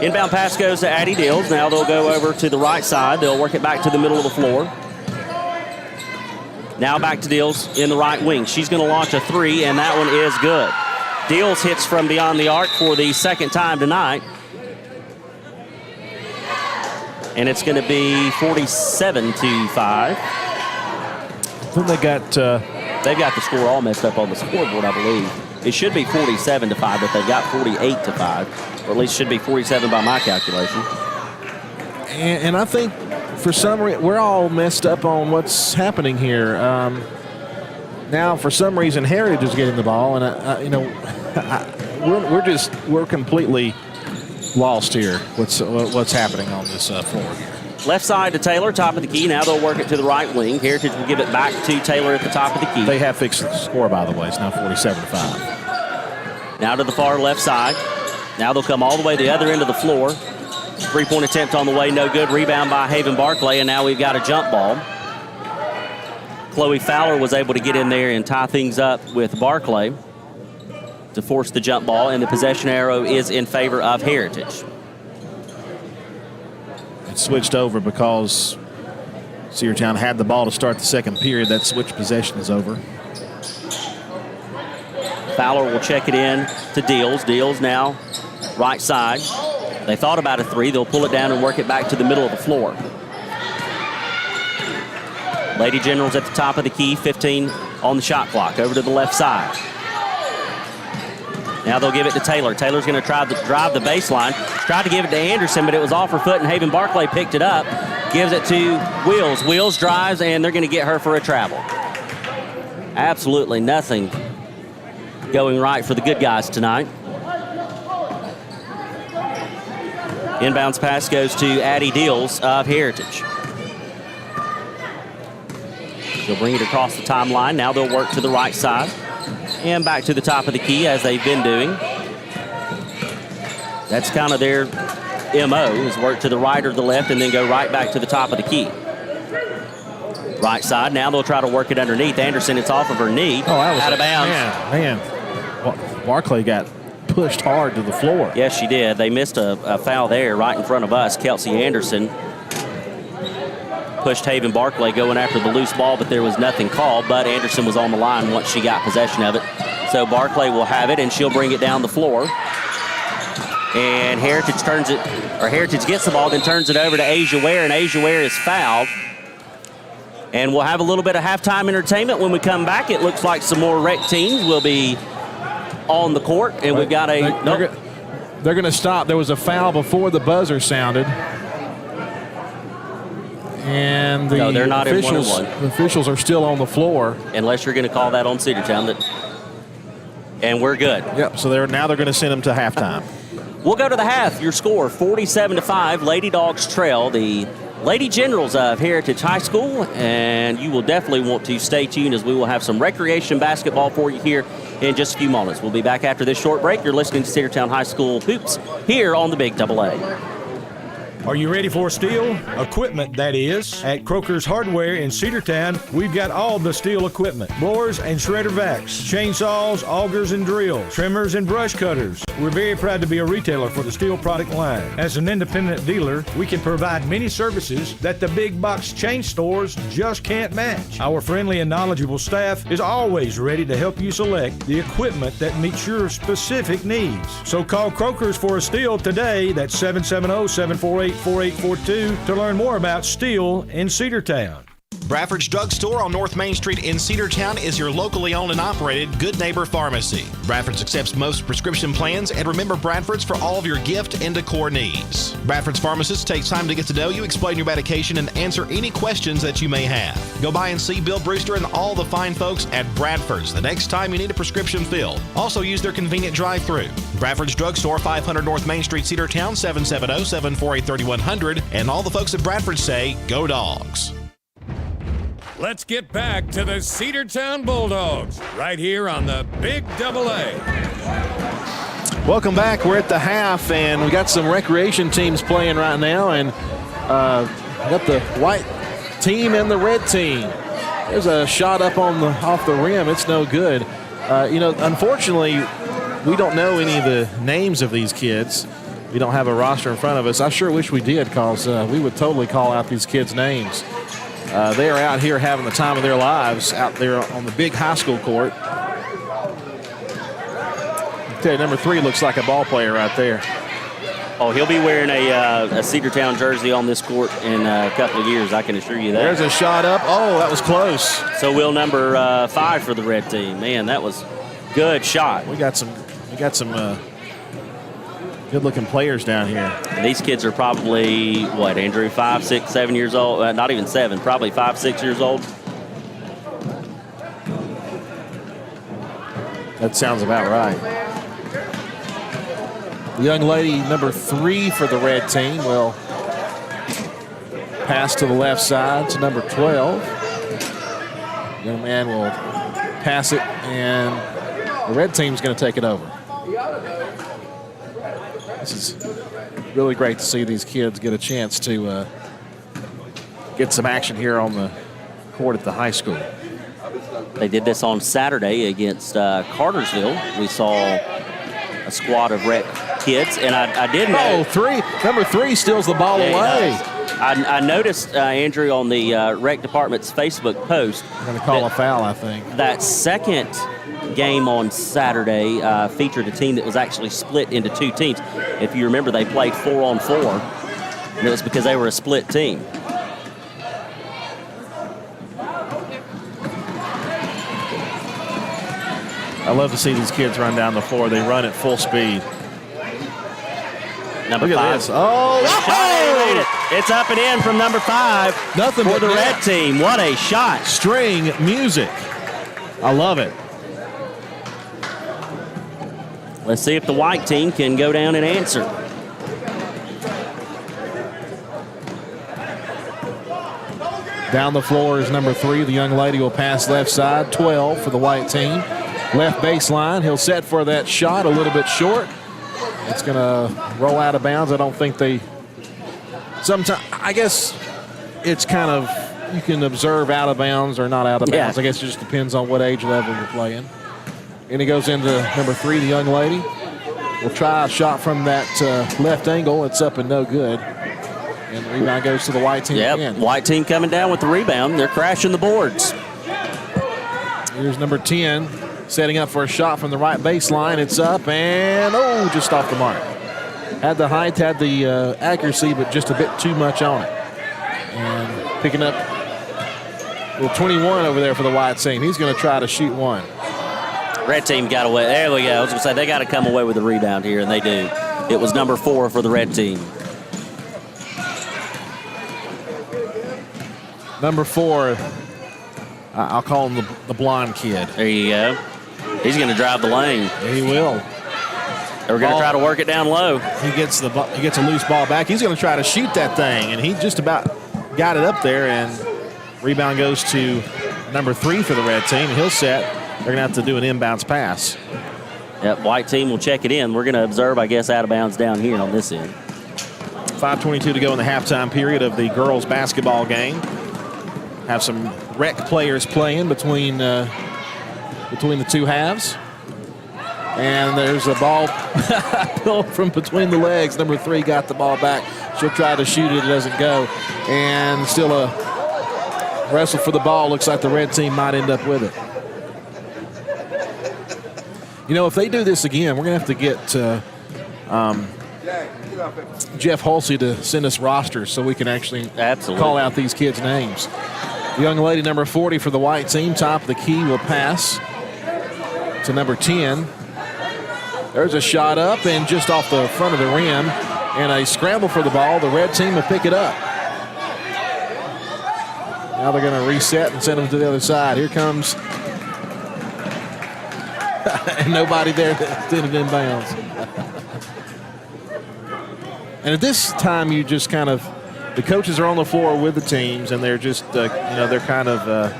Inbound pass goes to Addie Dills. Now they'll go over to the right side. They'll work it back to the middle of the floor. Now back to Dills in the right wing. She's going to launch a 3, and that one is good. Deals hits from beyond the arc for the second time tonight. And it's going to be 47-5. Then They've got the score all messed up on the scoreboard, I believe. It should be 47-5, but they've got 48-5. Or at least should be 47 by my calculation. and I think for some reason we're all messed up on what's happening here. Now, for some reason, Heritage is getting the ball, and we're completely lost here. What's happening on this floor here? Left side to Taylor, top of the key. Now they'll work it to the right wing. Heritage will give it back to Taylor at the top of the key. They have fixed the score, by the way. It's now 47-5. Now to the far left side. Now they'll come all the way to the other end of the floor. Three-point attempt on the way, no good. Rebound by Haven Barclay, and now we've got a jump ball. Chloe Fowler was able to get in there and tie things up with Barclay to force the jump ball, and the possession arrow is in favor of Heritage. It switched over because Cedartown had the ball to start the second period. That switch possession is over. Fowler will check it in to Deals. Deals now right side. They thought about a three. They'll pull it down and work it back to the middle of the floor. Lady Generals at the top of the key, 15 on the shot clock. Over to the left side. Now they'll give it to Taylor. Taylor's going to try to drive the baseline. Tried to give it to Anderson, but it was off her foot, and Haven Barclay picked it up. Gives it to Wheels. Wheels drives, and they're going to get her for a travel. Absolutely nothing going right for the good guys tonight. Inbounds pass goes to Addie Deals of Heritage. She'll bring it across the timeline. Now they'll work to the right side and back to the top of the key as they've been doing. That's kind of their MO, is work to the right or the left and then go right back to the top of the key. Right side, now they'll try to work it underneath. Anderson, it's off of her knee, out of bounds. Man, Barclay got pushed hard to the floor. Yes, she did. They missed a foul there right in front of us. Kelsey Anderson pushed Haven Barclay going after the loose ball, but there was nothing called. But Anderson was on the line once she got possession of it. So Barclay will have it, and she'll bring it down the floor. And Heritage gets the ball, then turns it over to Asia Ware, and Asia Ware is fouled. And we'll have a little bit of halftime entertainment when we come back. It looks like some more rec teams will be on the court, and we've got a... They're going to stop. There was a foul before the buzzer sounded. And they're not officials, in 1-1. The officials are still on the floor. Unless you're going to call that on Cedartown. And we're good. Yep, so they're going to send them to halftime. We'll go to the half. Your score, 47-5. Lady Dogs trail the Lady Generals of Heritage High School, and you will definitely want to stay tuned as we will have some recreation basketball for you here in just a few moments. We'll be back after this short break. You're listening to Cedartown High School Hoops here on the Big AA. Are you ready for steel? Equipment, that is. At Croker's Hardware in Cedartown, we've got all the steel equipment. Blowers and shredder vacs, chainsaws, augers and drills, trimmers and brush cutters. We're very proud to be a retailer for the steel product line. As an independent dealer, we can provide many services that the big box chain stores just can't match. Our friendly and knowledgeable staff is always ready to help you select the equipment that meets your specific needs. So call Croker's for a steel today. That's 770-748-4842 to learn more about steel in Cedartown. Bradford's Drug Store on North Main Street in Cedartown is your locally owned and operated Good Neighbor Pharmacy. Bradford's accepts most prescription plans, and remember Bradford's for all of your gift and decor needs. Bradford's pharmacist takes time to get to know you, explain your medication, and answer any questions that you may have. Go by and see Bill Brewster and all the fine folks at Bradford's the next time you need a prescription filled. Also use their convenient drive-thru. Bradford's Drug Store, 500 North Main Street, Cedartown, 770-748-3100. And all the folks at Bradford say, go Dogs. Let's get back to the Cedartown Bulldogs right here on the Big AA. Welcome back. We're at the half, and we got some recreation teams playing right now, and got the white team and the red team. There's a shot up off the rim. It's no good. Unfortunately, we don't know any of the names of these kids. We don't have a roster in front of us. I sure wish we did, because we would totally call out these kids' names. They are out here having the time of their lives out there on the big high school court. Tell you, number 3 looks like a ball player right there. Oh, he'll be wearing a Cedartown jersey on this court in a couple of years, I can assure you that. There's a shot up. Oh, that was close. So will number 5 for the red team. Man, that was good shot. We got some good-looking players down here. And these kids are probably, what, Andrew, 5, 6, 7 years old? Not even 7, probably 5, 6 years old. That sounds about right. The young lady, number 3 for the red team, will pass to the left side to number 12. The young man will pass it, and the red team's going to take it over. This is really great to see these kids get a chance to get some action here on the court at the high school. They did this on Saturday against Cartersville. We saw a squad of rec kids, and I did know. Number 3 steals the ball away. I noticed, Andrew, on the rec department's Facebook post. They're going to call a foul, I think. That second game on Saturday featured a team that was actually split into 2 teams. If you remember, they played 4-on-4, and it was because they were a split team. I love to see these kids run down the floor. They run at full speed. Number Look 5. at this. Oh, Made it. It's up and in from number 5. Nothing for but the net. red team. What a shot. String music. I love it. Let's see if the white team can go down and answer. Down the floor is number 3. The young lady will pass left side. 12 for the white team. Left baseline. He'll set for that shot, a little bit short. It's going to roll out of bounds. I don't think they... Sometimes, I guess it's kind of, you can observe out of bounds or not out of bounds. I guess it just depends on what age level you're playing. And he goes into number 3, the young lady. Will try a shot from that left angle. It's up and no good. And the rebound goes to the white team again. White team coming down with the rebound. They're crashing the boards. Here's number 10, setting up for a shot from the right baseline. It's up and, just off the mark. Had the height, had the accuracy, but just a bit too much on it. And picking up little 21 over there for the white team. He's going to try to shoot one. Red team got away. There we go. I was going to say, they got to come away with the rebound here, and they do. It was number 4 for the red team. Number 4, I'll call him the blonde kid. There you go. He's going to drive the lane. He will. We're going to try to work it down low. He gets a loose ball back. He's going to try to shoot that thing, and he just about got it up there, and rebound goes to number 3 for the red team. He'll set. They're going to have to do an inbounds pass. Yep, white team will check it in. We're going to observe, I guess, out of bounds down here on this end. 5:22 to go in the halftime period of the girls basketball game. Have some rec players playing between the 2 halves. And there's a ball pulled from between the legs. Number 3 got the ball back. She'll try to shoot it. It doesn't go. And still a wrestle for the ball. Looks like the red team might end up with it. You know, if they do this again, we're going to have to get Jeff Halsey to send us rosters so we can actually call out these kids' names. The young lady, number 40 for the white team, top of the key, will pass to number 10. There's a shot up and just off the front of the rim, and a scramble for the ball. The red team will pick it up. Now they're going to reset and send them to the other side. Here comes, and nobody there that did it in bounds. And at this time, you just kind of, the coaches are on the floor with the teams, and they're just, they're kind of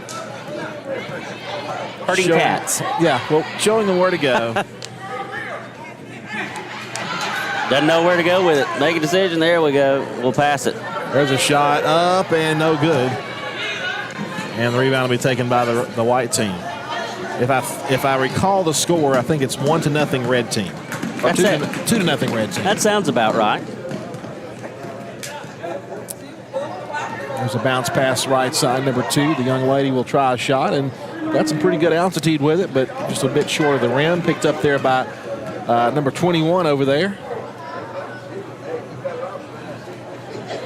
herding cats. Yeah, well, showing them where to go. Doesn't know where to go with it. Make a decision. There we go. We'll pass it. There's a shot up and no good. And the rebound will be taken by the white team. If I recall the score, I think it's 1-0 red team. Or 2-0 red team. That sounds about right. There's a bounce pass right side, number 2. The young lady will try a shot and got some pretty good altitude with it, but just a bit short of the rim. Picked up there by Number 21 over there.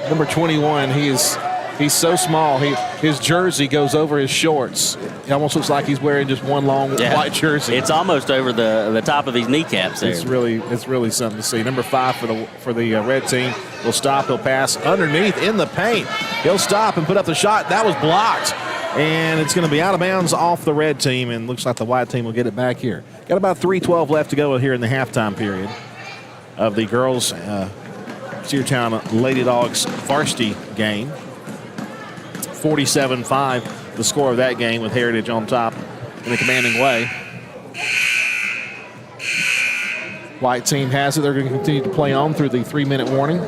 Number 21, he's so small. His jersey goes over his shorts. It almost looks like he's wearing just one long white jersey. It's almost over the top of his kneecaps there. It's really something to see. Number 5 for the red team will stop. He'll pass underneath in the paint. He'll stop and put up the shot. That was blocked. And it's going to be out of bounds off the red team, and looks like the white team will get it back here. Got about 3:12 left to go here in the halftime period of the girls' Cedartown Lady Dogs varsity game. 47-5, the score of that game, with Heritage on top in a commanding way. White team has it. They're going to continue to play on through the 3-minute warning.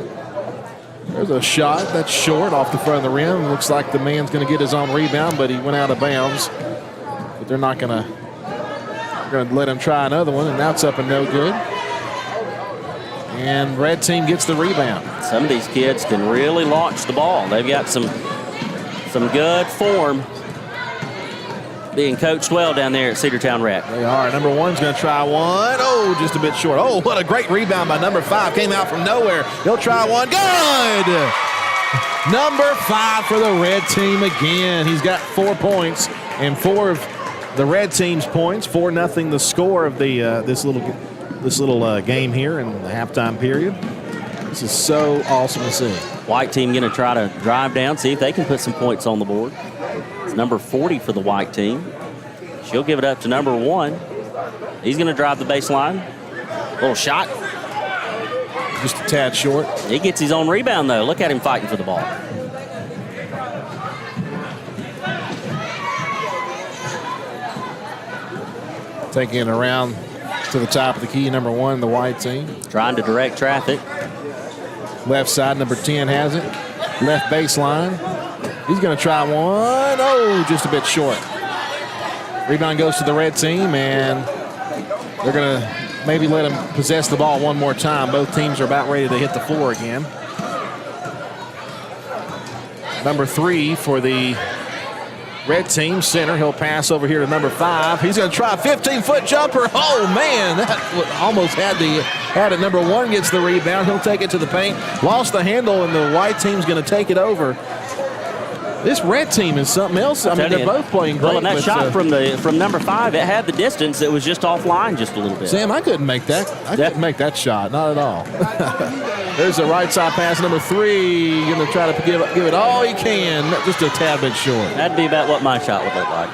There's a shot that's short off the front of the rim. Looks like the man's going to get his own rebound, but he went out of bounds. But they're not going to. They're going to let him try another one, and that's up and no good. And red team gets the rebound. Some of these kids can really launch the ball. They've got some good form, being coached well down there at Cedartown Rec. They are. Number 1's going to try one. Oh, just a bit short. Oh, what a great rebound by number 5. Came out from nowhere. He'll try one. Good! Number 5 for the red team again. He's got 4 points, and 4 of the red team's points. 4-0 the score of the this little game here in the halftime period. This is so awesome to see. White team going to try to drive down, see if they can put some points on the board. It's number 40 for the white team. She'll give it up to number 1. He's going to drive the baseline. Little shot. Just a tad short. He gets his own rebound, though. Look at him fighting for the ball. Taking it around to the top of the key, number 1, the white team. Trying to direct traffic. Left side, number 10 has it. Left baseline. He's going to try one. Oh, just a bit short. Rebound goes to the red team, and they're going to maybe let him possess the ball one more time. Both teams are about ready to hit the floor again. Number 3 for the red team, center. He'll pass over here to number 5. He's going to try a 15-foot jumper. Oh, man, that almost had it. Number 1 gets the rebound. He'll take it to the paint. Lost the handle, and the white team's going to take it over. This red team is something else. I mean, they're both playing great. Well, and that shot from number 5, it had the distance. It was just offline just a little bit. Sam, I couldn't make that. I couldn't make that shot. Not at all. There's the right side pass. Number 3 going to try to give it all he can. Just a tad bit short. That'd be about what my shot would look like.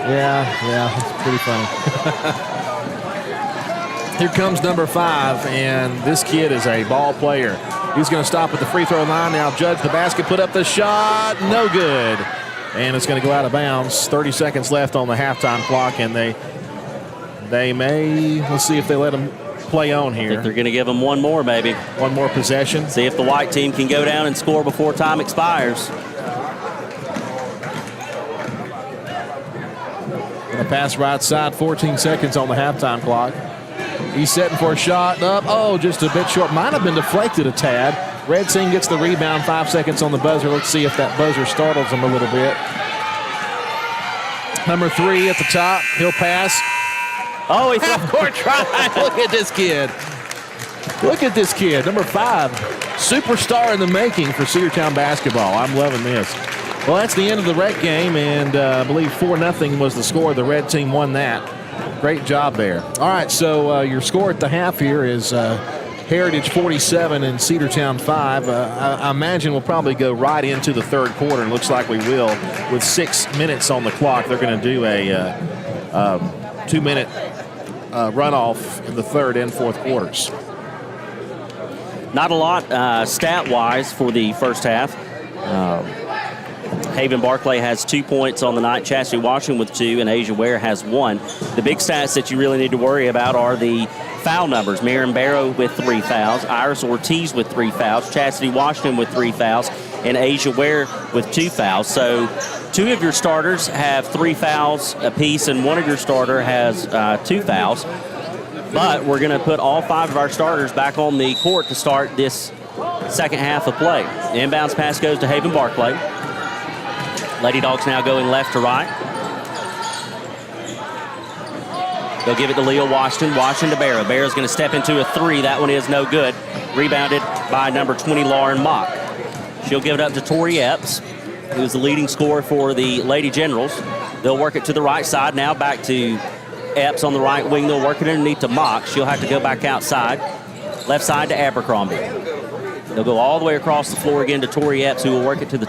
Yeah, it's pretty funny. Here comes number 5, and this kid is a ball player. He's going to stop at the free throw line. Now judge the basket, put up the shot. No good. And it's going to go out of bounds. 30 seconds left on the halftime clock, and they may, let's see if they let him play on here. I think they're going to give him one more, maybe. One more possession. See if the white team can go down and score before time expires. Going to pass right side, 14 seconds on the halftime clock. He's setting for a shot. Up. Oh, just a bit short. Might have been deflected a tad. Red team gets the rebound. 5 seconds on the buzzer. Let's see if that buzzer startles him a little bit. Number 3 at the top. He'll pass. Oh, he's half-court try. Look at this kid. Look at this kid. Number 5. Superstar in the making for Cedartown basketball. I'm loving this. Well, that's the end of the rec game, and I believe 4-0 was the score. The red team won that. Great job there. All right, so your score at the half here is Heritage 47 and Cedartown 5. I imagine we'll probably go right into the third quarter, and looks like we will. With 6 minutes on the clock, they're going to do a 2-minute runoff in the third and fourth quarters. Not a lot stat-wise for the first half. Haven Barclay has 2 points on the night. Chastity Washington with 2, and Asia Ware has 1. The big stats that you really need to worry about are the foul numbers. Miriam Barrow with 3 fouls, Iris Ortiz with 3 fouls, Chastity Washington with 3 fouls, and Asia Ware with 2 fouls. So 2 of your starters have 3 fouls apiece, and 1 of your starter has 2 fouls. But we're going to put all 5 of our starters back on the court to start this second half of play. The inbounds pass goes to Haven Barclay. Lady Dogs now going left to right. They'll give it to Leo Washington. Washington to Barrow. Barrow's going to step into a 3. That one is no good. Rebounded by number 20, Lauren Mock. She'll give it up to Tori Epps, who's the leading scorer for the Lady Generals. They'll work it to the right side. Now back to Epps on the right wing. They'll work it underneath to Mock. She'll have to go back outside. Left side to Abercrombie. They'll go all the way across the floor again to Tori Epps, who will work it to the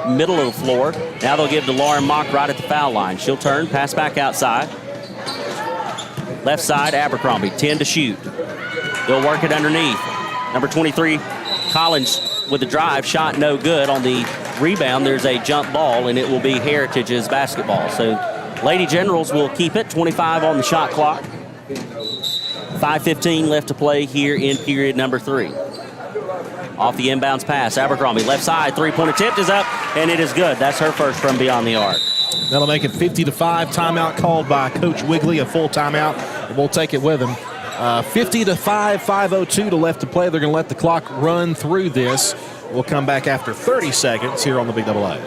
middle of the floor. Now they'll give it to Lauren Mock right at the foul line. She'll turn, pass back outside. Left side, Abercrombie, 10 to shoot. They'll work it underneath. Number 23, Collins with the drive, shot no good. On the rebound, there's a jump ball, and it will be Heritage's basketball. So Lady Generals will keep it, 25 on the shot clock. 5:15 left to play here in period number 3. Off the inbounds pass, Abercrombie, left side, three-point attempt is up, and it is good. That's her first from beyond the arc. That'll make it 50-5. Timeout called by Coach Wigley, a full timeout. We'll take it with him. 50-5, 5:02 to left to play. They're going to let the clock run through this. We'll come back after 30 seconds here on the Big Double A.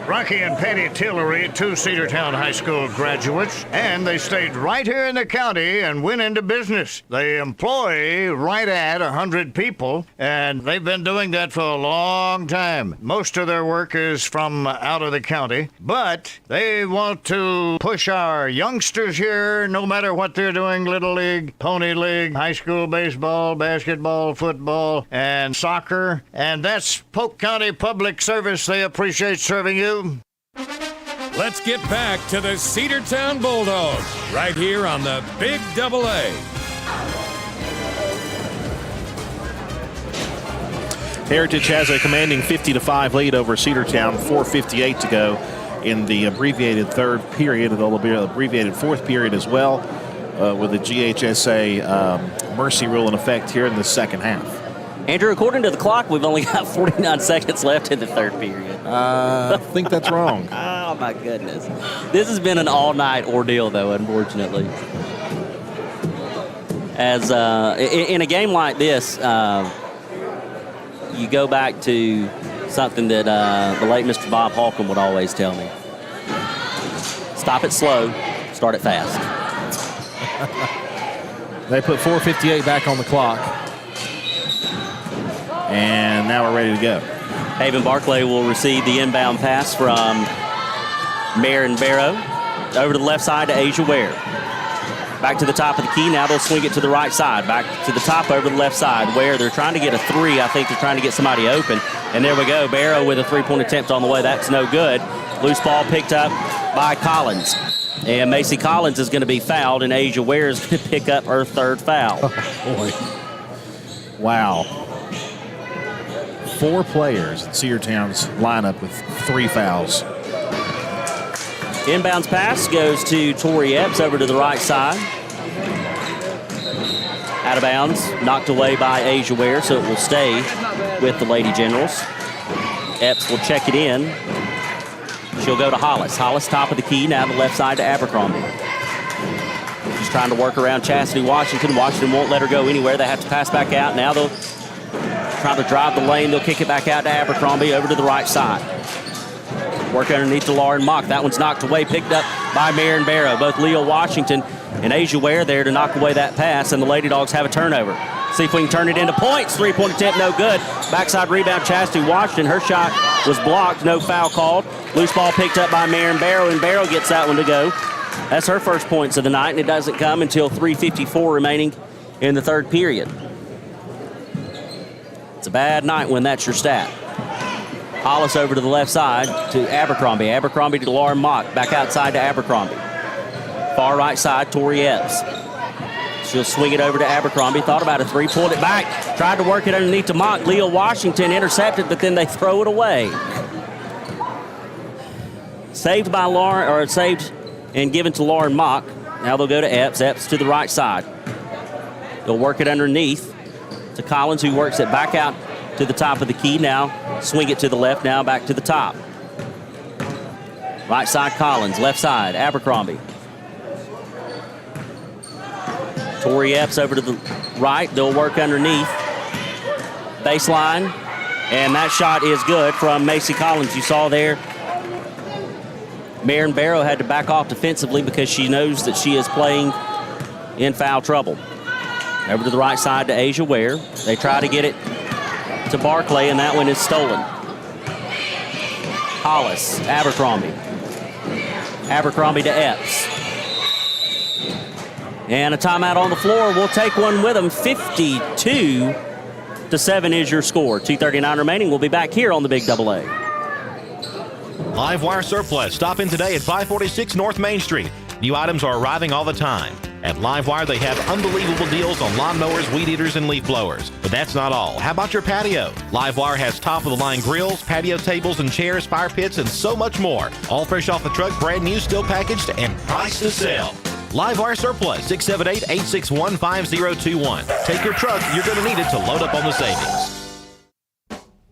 Rocky and Patty Tillery, 2 Cedartown High School graduates, and they stayed right here in the county and went into business. They employ right at 100 people, and they've been doing that for a long time. Most of their work is from out of the county, but they want to push our youngsters here, no matter what they're doing, Little League, Pony League, high school baseball, basketball, football, and soccer, and that's Polk County Public Service. They appreciate serving you. Let's get back to the Cedartown Bulldogs right here on the Big Double A. Heritage has a commanding 50-5 lead over Cedartown. 4:58 to go in the abbreviated third period. There'll be an abbreviated fourth period as well, with the GHSA mercy rule in effect here in the second half. Andrew, according to the clock, we've only got 49 seconds left in the third period. I think that's wrong. Oh, my goodness. This has been an all-night ordeal, though, unfortunately. As in a game like this, you go back to something that the late Mr. Bob Holcomb would always tell me. Stop it slow, start it fast. They put 4:58 back on the clock. And now we're ready to go. Haven Barclay will receive the inbound pass from Marin Barrow. Over to the left side to Asia Ware. Back to the top of the key. Now they'll swing it to the right side. Back to the top over the left side. Where they're trying to get a 3. I think they're trying to get somebody open. And there we go. Barrow with a 3-point attempt on the way. That's no good. Loose ball picked up by Collins. And Macy Collins is going to be fouled, and Asia Ware is going to pick up her third foul. Oh, boy. Wow. 4 players in Cedartown's lineup with 3 fouls. Inbounds pass goes to Tori Epps over to the right side. Out of bounds, knocked away by Asia Ware, so it will stay with the Lady Generals. Epps will check it in. She'll go to Hollis. Hollis, top of the key, now the left side to Abercrombie. She's trying to work around Chastity Washington. Washington won't let her go anywhere. They have to pass back out. Now they'll try to drive the lane. They'll kick it back out to Abercrombie over to the right side. Work underneath to Lauren Mock. That one's knocked away, picked up by Marin Barrow. Both Leo Washington and Asia Ware there to knock away that pass, and the Lady Dogs have a turnover. See if we can turn it into points. 3-point attempt, no good. Backside rebound, Chastity Washington. Her shot was blocked, no foul called. Loose ball picked up by Marin Barrow, and Barrow gets that one to go. That's her first points of the night, and it doesn't come until 3:54 remaining in the third period. It's a bad night when that's your stat. Hollis over to the left side to Abercrombie. Abercrombie to Lauren Mock. Back outside to Abercrombie. Far right side, Tori Epps. She'll swing it over to Abercrombie. Thought about a 3, pulled it back. Tried to work it underneath to Mock. Leo Washington intercepted, but then they throw it away. Saved by Lauren, or saved and given to Lauren Mock. Now they'll go to Epps. Epps to the right side. They'll work it underneath to Collins, who works it back out to the top of the key. Now swing it to the left. Now back to the top. Right side Collins. Left side Abercrombie. Tori Epps over to the right. They'll work underneath. Baseline. And that shot is good from Macy Collins. You saw there Marion Barrow had to back off defensively because she knows that she is playing in foul trouble. Over to the right side to Asia Ware. They try to get it to Barclay, and that one is stolen. Hollis, Abercrombie. Abercrombie to Epps. And a timeout on the floor. We'll take one with them. 52-7 is your score. 2:39 remaining. We'll be back here on the Big Double A. Live Wire Surplus. Stop in today at 546 North Main Street. New items are arriving all the time. At Live Wire, they have unbelievable deals on lawnmowers, weed eaters, and leaf blowers. But that's not all. How about your patio? Live Wire has top-of-the-line grills, patio tables and chairs, fire pits, and so much more. All fresh off the truck, brand new, still packaged, and priced to sell. Live Wire Surplus, 678-861-5021. Take your truck. You're going to need it to load up on the savings.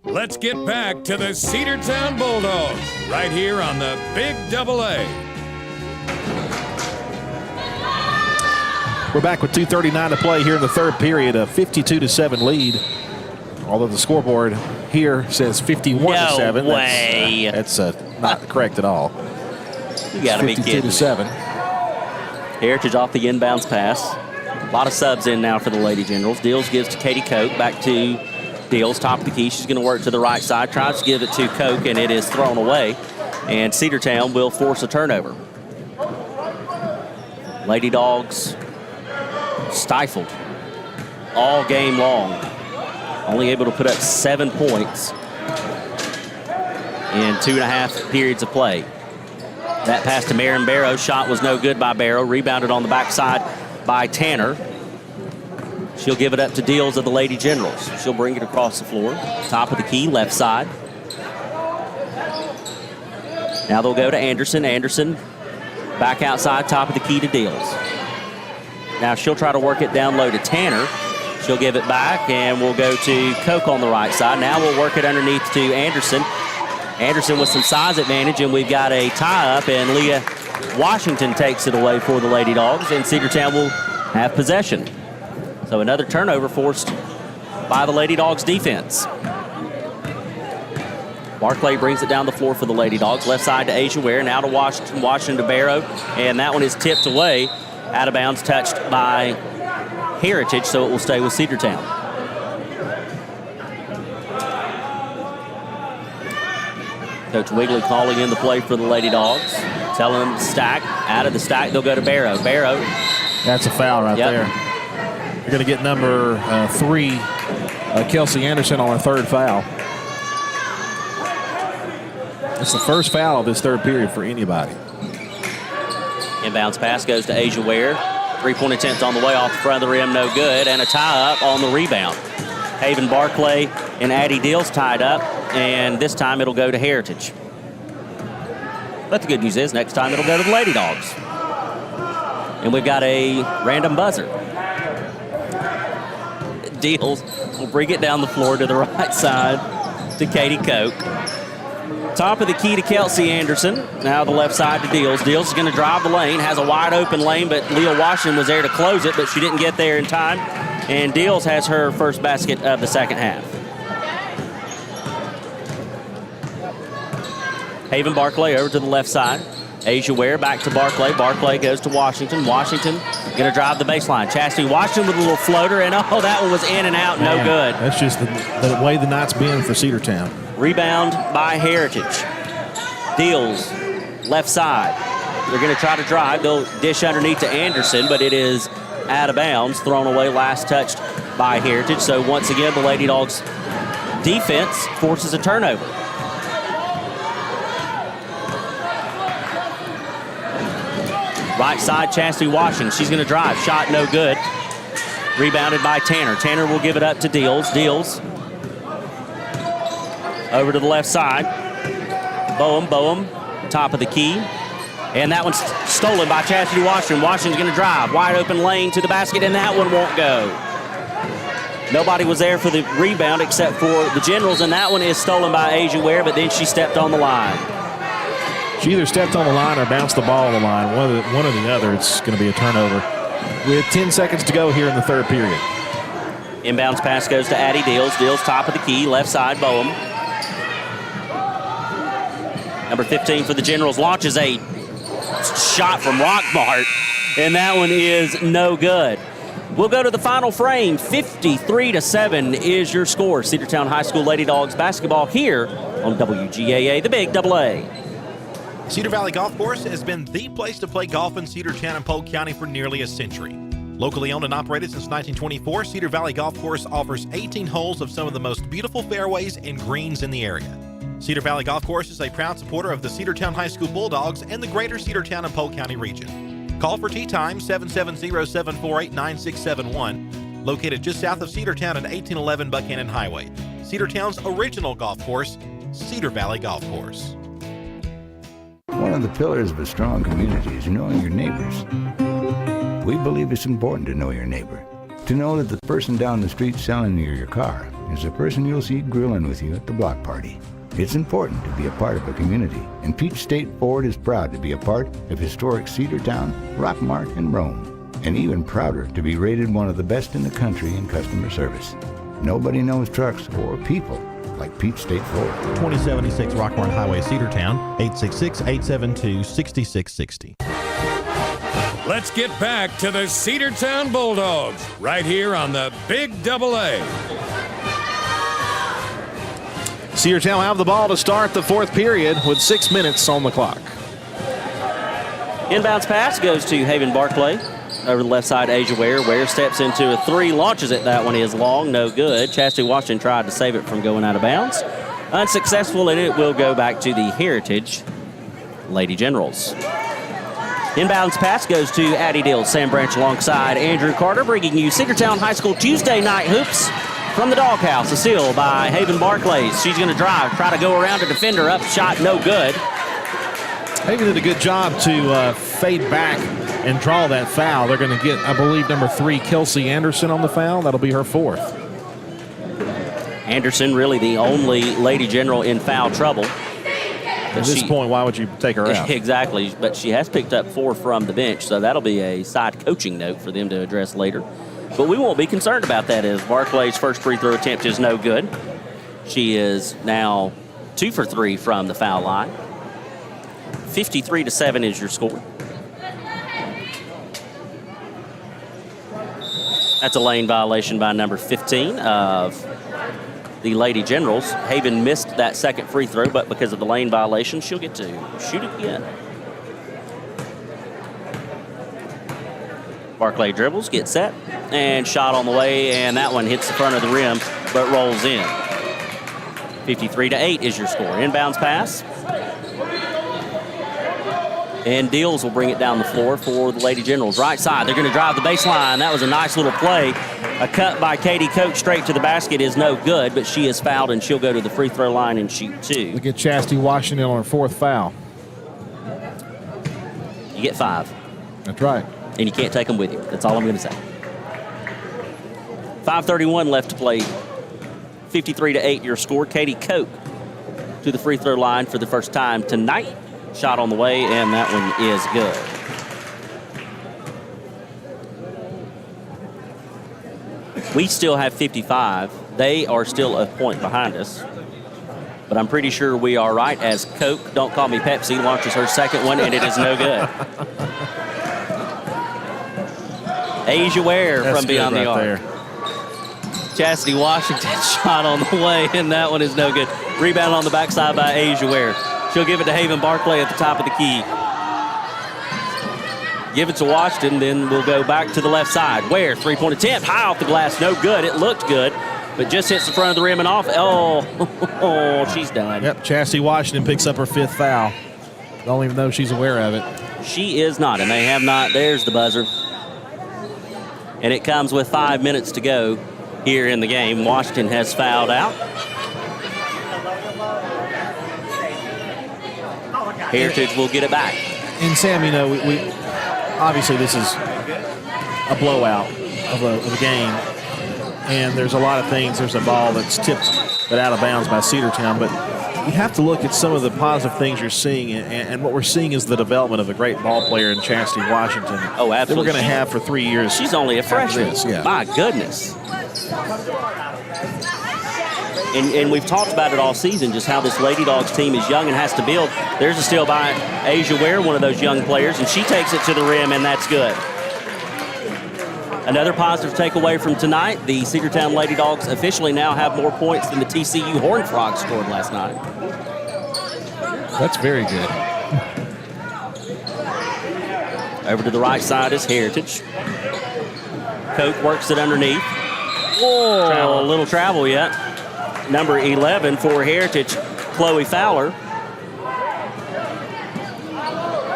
Let's get back to the Cedartown Bulldogs right here on the Big Double A. We're back with 2:39 to play here in the third period, a 52-7 lead. Although the scoreboard here says 51-7. No way. That's not correct at all. You got to be kidding. 52-7. Heritage off the inbounds pass. A lot of subs in now for the Lady Generals. Deals gives to Katie Koch. Back to Deals, top of the key. She's going to work to the right side. Tries to give it to Koch, and it is thrown away. And Cedartown will force a turnover. Lady Dogs stifled all game long. Only able to put up 7 points in 2.5 periods of play. That pass to Marion Barrow. Shot was no good by Barrow. Rebounded on the backside by Tanner. She'll give it up to Deals of the Lady Generals. She'll bring it across the floor. Top of the key, left side. Now they'll go to Anderson. Anderson back outside, top of the key to Deals. Now she'll try to work it down low to Tanner. She'll give it back, and we'll go to Koch on the right side. Now we'll work it underneath to Anderson. Anderson with some size advantage, and we've got a tie-up, and Leah Washington takes it away for the Lady Dogs, and Cedartown will have possession. So another turnover forced by the Lady Dogs defense. Barclay brings it down the floor for the Lady Dogs. Left side to Asia Ware, now to Washington. Washington to Barrow, and that one is tipped away. Out of bounds, touched by Heritage, so it will stay with Cedartown. Coach Wigley calling in the play for the Lady Dogs. Telling them to stack. Out of the stack, they'll go to Barrow. Barrow. That's a foul right there. You're going to get number 3, Kelsey Anderson, on her third foul. It's the first foul of this third period for anybody. Inbounds pass goes to Asia Ware. 3-point attempt on the way off the front of the rim, no good. And a tie-up on the rebound. Haven Barclay and Addie Deals tied up, and this time it'll go to Heritage. But the good news is next time it'll go to the Lady Dogs. And we've got a random buzzer. Deals will bring it down the floor to the right side to Katie Koch. Top of the key to Kelsey Anderson. Now the left side to Deals. Deals is going to drive the lane. Has a wide open lane, but Leah Washington was there to close it, but she didn't get there in time. And Deals has her first basket of the second half. Haven Barclay over to the left side. Asia Ware back to Barclay. Barclay goes to Washington. Washington going to drive the baseline. Chastity Washington with a little floater, and oh, that one was in and out, no good. That's just the way the night's been for Cedartown. Rebound by Heritage. Deals, left side. They're going to try to drive. They'll dish underneath to Anderson, but it is out of bounds. Thrown away, last touched by Heritage. So once again, the Lady Dogs defense forces a turnover. Right side, Chastity Washington. She's going to drive. Shot no good. Rebounded by Tanner. Tanner will give it up to Deals. Deals over to the left side. Boehm, top of the key. And that one's stolen by Chastity Washington. Washington's going to drive. Wide open lane to the basket, and that one won't go. Nobody was there for the rebound except for the Generals, and that one is stolen by Asia Ware, but then she stepped on the line. She either stepped on the line or bounced the ball on the line. One or the other. It's going to be a turnover. With 10 seconds to go here in the third period. Inbounds pass goes to Addie Deals. Deals top of the key, left side, Boehm. Number 15 for the Generals launches a shot from Rockmart, and that one is no good. We'll go to the final frame. 53-7 is your score. Cedartown High School Lady Dogs basketball here on WGAA, the Big AA. Cedar Valley Golf Course has been the place to play golf in Cedartown and Polk County for nearly a century. Locally owned and operated since 1924, Cedar Valley Golf Course offers 18 holes of some of the most beautiful fairways and greens in the area. Cedar Valley Golf Course is a proud supporter of the Cedartown High School Bulldogs and the greater Cedartown and Polk County region. Call for tee time 770-748-9671, located just south of Cedartown at 1811 Buchanan Highway. Cedartown's original golf course, Cedar Valley Golf Course. One of the pillars of a strong community is knowing your neighbors. We believe it's important to know your neighbor. To know that the person down the street selling you your car is the person you'll see grilling with you at the block party. It's important to be a part of a community, and Peach State Ford is proud to be a part of historic Cedartown, Rockmart, and Rome, and even prouder to be rated one of the best in the country in customer service. Nobody knows trucks or people like Peach State Ford. 2076 Rockmart Highway, Cedartown, 866-872-6660. Let's get back to the Cedartown Bulldogs right here on the Big AA. Cedartown will have the ball to start the fourth period with 6 minutes on the clock. Inbounds pass goes to Haven Barclay. Over the left side, Asia Ware. Ware steps into a three, launches it. That one is long, no good. Chastity Washington tried to save it from going out of bounds. Unsuccessful, and it will go back to the Heritage Lady Generals. Inbounds pass goes to Addie Dill. Sam Branch alongside Andrew Carter, bringing you Cedartown High School Tuesday night hoops from the doghouse. A steal by Haven Barclays. She's going to drive, try to go around a defender. Up shot, no good. Haven did a good job to fade back and draw that foul. They're going to get, I believe, number 3, Kelsey Anderson on the foul. That'll be her 4th. Anderson really the only Lady General in foul trouble. At this point, why would you take her out? Exactly, but she has picked up 4 from the bench, so that'll be a side coaching note for them to address later. But we won't be concerned about that as Barclay's first free throw attempt is no good. She is now 2 for 3 from the foul line. 53-7 is your score. That's a lane violation by number 15 of the Lady Generals. Haven missed that second free throw, but because of the lane violation, she'll get to shoot it again. Barclay dribbles, gets set, and shot on the way, and that one hits the front of the rim, but rolls in. 53-8 is your score. Inbounds pass. And Deals will bring it down the floor for the Lady Generals. Right side, they're going to drive the baseline. That was a nice little play. A cut by Katie Koch straight to the basket is no good, but she is fouled, and she'll go to the free throw line and shoot 2. Look at Chastity Washington on her 4th foul. You get 5. That's right. And you can't take them with you. That's all I'm going to say. 5:31 left to play. 53-8 your score. Katie Koch to the free throw line for the first time tonight. Shot on the way, and that one is good. We still have 55. They are still a point behind us. But I'm pretty sure we are right as Coke, Don't Call Me Pepsi, launches her second one, and it is no good. Asia Ware from beyond the arc. Chastity Washington shot on the way, and that one is no good. Rebound on the backside by Asia Ware. She'll give it to Haven Barclay at the top of the key. Give it to Washington, then we'll go back to the left side. Ware, three-point attempt, high off the glass, no good. It looked good, but just hits the front of the rim and off. Oh, she's done. Yep, Chastity Washington picks up her 5th foul. Don't even know she's aware of it. She is not, and they have not. There's the buzzer. And it comes with 5 minutes to go here in the game. Washington has fouled out. Heritage will get it back. And Sam, you know, we obviously this is a blowout of a game, and there's a lot of things. There's a ball that's tipped but out of bounds by Cedartown, but you have to look at some of the positive things you're seeing, and what we're seeing is the development of a great ball player in Chastity Washington. Oh, absolutely. That we're going to have for 3 years. She's only a freshman. Yeah. My goodness. And we've talked about it all season, just how this Lady Dogs team is young and has to build. There's a steal by Asia Ware, one of those young players, and she takes it to the rim, and that's good. Another positive takeaway from tonight, the Cedartown Lady Dogs officially now have more points than the TCU Horned Frogs scored last night. That's very good. Over to the right side is Heritage. Coke works it underneath. Whoa, a little travel yet. Number 11 for Heritage, Chloe Fowler.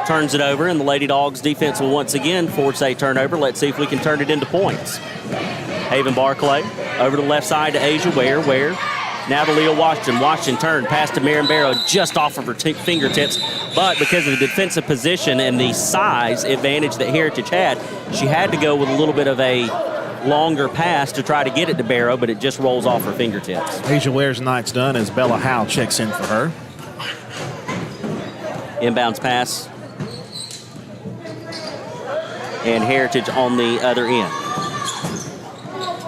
Turns it over, and the Lady Dogs defense will once again force a turnover. Let's see if we can turn it into points. Haven Barclay over to the left side to Asia Ware. Now to Leah Washington. Washington turned, pass to Marion Barrow just off of her fingertips, but because of the defensive position and the size advantage that Heritage had, she had to go with a little bit of a longer pass to try to get it to Barrow, but it just rolls off her fingertips. Asia Ware's night's done as Bella Howe checks in for her. Inbounds pass. And Heritage on the other end.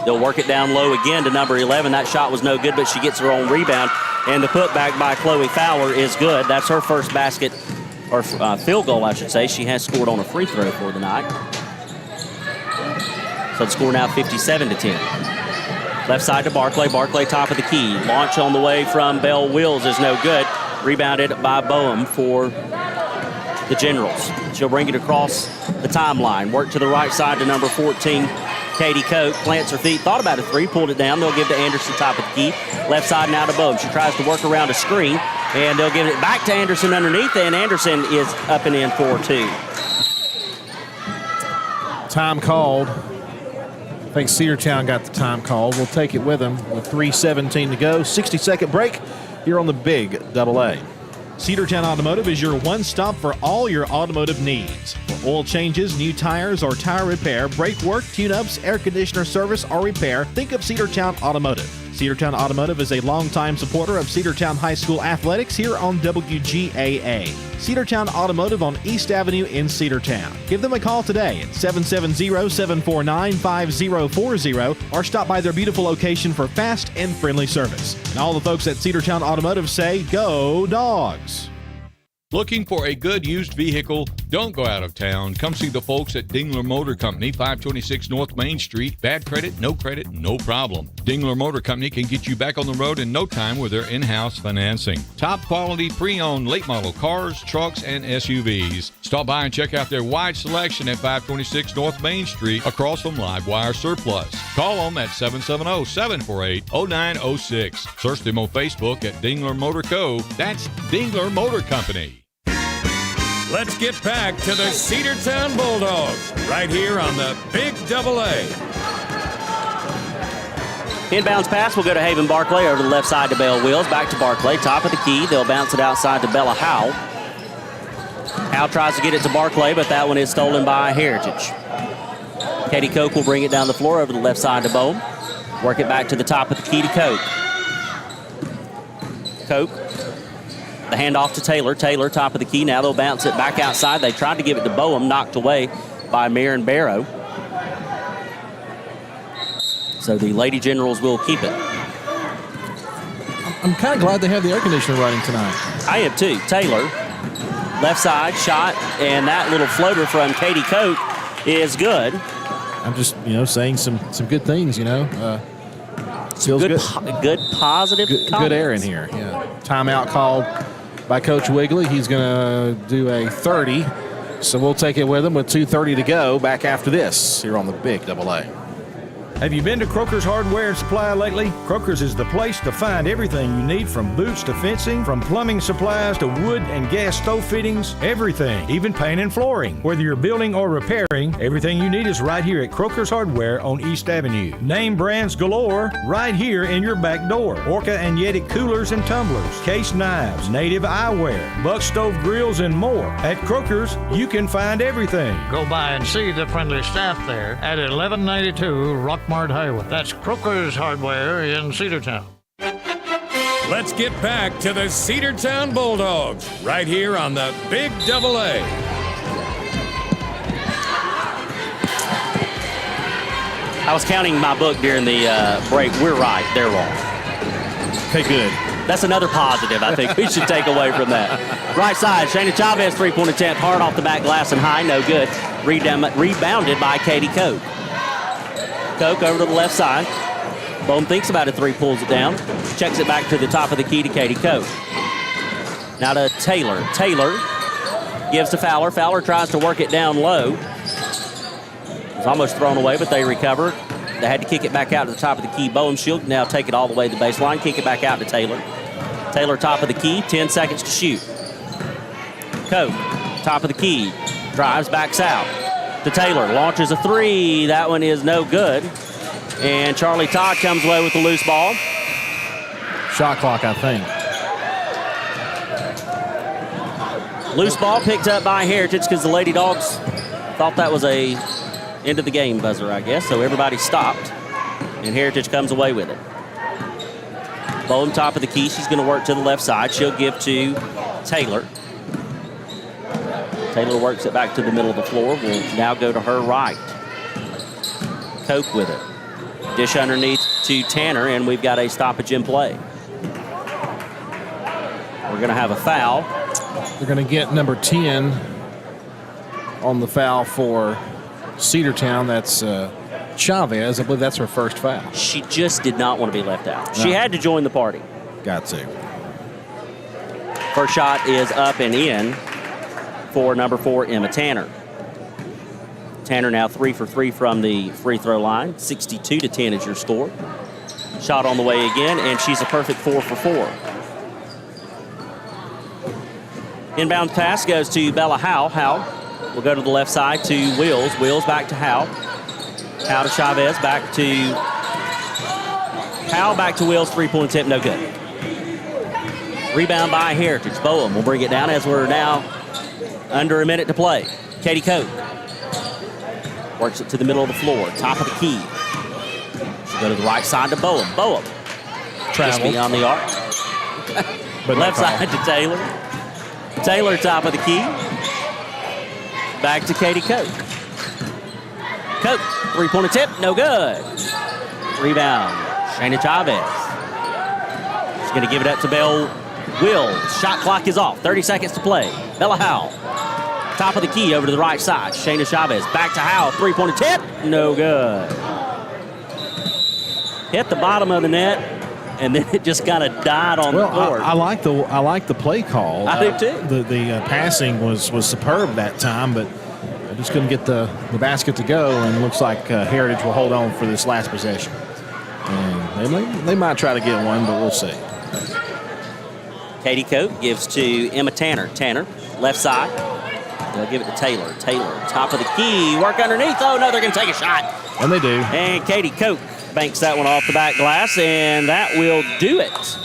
They'll work it down low again to number 11. That shot was no good, but she gets her own rebound. And the putback by Chloe Fowler is good. That's her first basket, or field goal, I should say. She has scored on a free throw for the night. So the score now 57-10. Left side to Barclay. Barclay top of the key. Launch on the way from Belle Wills is no good. Rebounded by Boehm for the Generals. She'll bring it across the timeline. Work to the right side to number 14, Katie Coke. Plants her feet. Thought about a three. Pulled it down. They'll give to Anderson top of the key. Left side now to Boehm. She tries to work around a screen. And they'll give it back to Anderson underneath. And Anderson is up and in for two. Time called. I think Cedartown got the time called. We'll take it with them with 3:17 to go. 60-second break here on the Big AA. Cedartown Automotive is your one-stop for all your automotive needs. For oil changes, new tires, or tire repair, brake work, tune-ups, air conditioner service, or repair, think of Cedartown Automotive. Cedartown Automotive is a longtime supporter of Cedartown High School athletics here on WGAA. Cedartown Automotive on East Avenue in Cedartown. Give them a call today at 770-749-5040 or stop by their beautiful location for fast and friendly service. And all the folks at Cedartown Automotive say, go Dogs! Looking for a good used vehicle? Don't go out of town. Come see the folks at Dingler Motor Company, 526 North Main Street. Bad credit, no problem. Dingler Motor Company can get you back on the road in no time with their in-house financing. Top quality pre-owned late model cars, trucks, and SUVs. Stop by and check out their wide selection at 526 North Main Street across from Livewire Surplus. Call them at 770-748-0906. Search them on Facebook at Dingler Motor Co. That's Dingler Motor Company. Let's get back to the Cedartown Bulldogs right here on the Big AA. Inbounds pass will go to Haven Barclay over to the left side to Belle Wills. Back to Barclay, top of the key. They'll bounce it outside to Bella Howe. Howe tries to get it to Barclay, but that one is stolen by Heritage. Katie Coke will bring it down the floor over the left side to Boehm. Work it back to the top of the key to Coke. Coke. The handoff to Taylor. Taylor, top of the key. Now they'll bounce it back outside. They tried to give it to Boehm, knocked away by Marion Barrow. So the Lady Generals will keep it. I'm kind of glad they have the air conditioner running tonight. I am too. Taylor, left side, shot, and that little floater from Katie Coke is good. I'm just, saying some good things, Feels good. Good positive good air in here, yeah. Timeout called by Coach Wigley. He's going to do a 30, so we'll take it with him with 2:30 to go. Back after this here on the Big AA. Have you been to Croker's Hardware and Supply lately? Croker's is the place to find everything you need, from boots to fencing, from plumbing supplies to wood and gas stove fittings, everything, even paint and flooring. Whether you're building or repairing, everything you need is right here at Croker's Hardware on East Avenue. Name brands galore right here in your back door. Orca and Yeti coolers and tumblers, case knives, native eyewear, buck stove grills, and more. At Croker's, you can find everything. Go by and see the friendly staff there at 1192 Rockmart Highway. That's Croker's Hardware in Cedartown. Let's get back to the Cedartown Bulldogs right here on the Big AA. I was counting my book during the break. We're right. They're wrong. Okay, good. That's another positive I think we should take away from that. Right side, Shayna Chavez, three-point attempt, hard off the back glass and high, no good. Rebounded by Katie Koch. Koch over to the left side. Bohm thinks about it, three, pulls it down. Checks it back to the top of the key to Katie Koch. Now to Taylor. Taylor gives to Fowler. Fowler tries to work it down low. It's almost thrown away, but they recover. They had to kick it back out to the top of the key. Bohm Shield now take it all the way to the baseline, kick it back out to Taylor. Taylor top of the key, 10 seconds to shoot. Koch, top of the key, drives, backs out to Taylor, launches a three. That one is no good. And Charlie Todd comes away with the loose ball. Shot clock, I think. Loose ball picked up by Heritage because the Lady Dogs thought that was a end of the game buzzer, I guess. So everybody stopped, and Heritage comes away with it. Bowen top of the key. She's going to work to the left side. She'll give to Taylor. Taylor works it back to the middle of the floor. Will now go to her right. Koch with it. Dish underneath to Tanner, and we've got a stoppage in play. We're going to have a foul. They're going to get number 10 on the foul for Cedartown. That's Chavez. I believe that's her first foul. She just did not want to be left out. She had to join the party. Got to. First shot is up and in for number 4, Emma Tanner. Tanner now 3 for 3 from the free throw line. 62-10 is your score. Shot on the way again, and she's a perfect 4 for 4. Inbound pass goes to Bella Howe. Howe will go to the left side to Wills. Wills back to Howe. Howe to Chavez, back to Howe, back to Wills. Three-point attempt, no good. Rebound by Heritage. Bowen will bring it down as we're now under a minute to play. Katie Koch works it to the middle of the floor, top of the key. She'll go to the right side to Bowen. Bowen just beyond the arc. But left side to Taylor. Taylor top of the key. Back to Katie Koch. Koch, three-point attempt, no good. Rebound, Shayna Chavez. She's going to give it up to Belle Wills. Shot clock is off, 30 seconds to play. Bella Howe, top of the key over to the right side. Shayna Chavez, back to Howe, three-point attempt, no good. Hit the bottom of the net, and then it just kind of died on the court. I like the play call. I do too. The passing was superb that time, but I just couldn't get the basket to go, and it looks like Heritage will hold on for this last possession. And they might try to get one, but we'll see. Katie Koch gives to Emma Tanner. Tanner, left side. They'll give it to Taylor. Taylor, top of the key. Work underneath. Oh, no, they're going to take a shot. And they do. And Katie Koch banks that one off the back glass, and that will do it.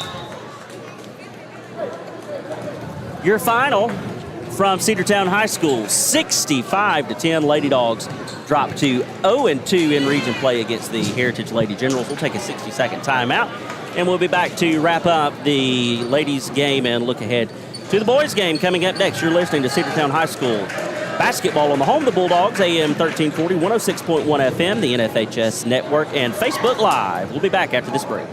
Your final from Cedartown High School, 65-10. Lady Dogs drop to 0-2 in region play against the Heritage Lady Generals. We'll take a 60-second timeout, and we'll be back to wrap up the ladies' game and look ahead to the boys' game coming up next. You're listening to Cedartown High School basketball on the home of the Bulldogs, AM 1340, 106.1 FM, the NFHS Network, and Facebook Live. We'll be back after this break.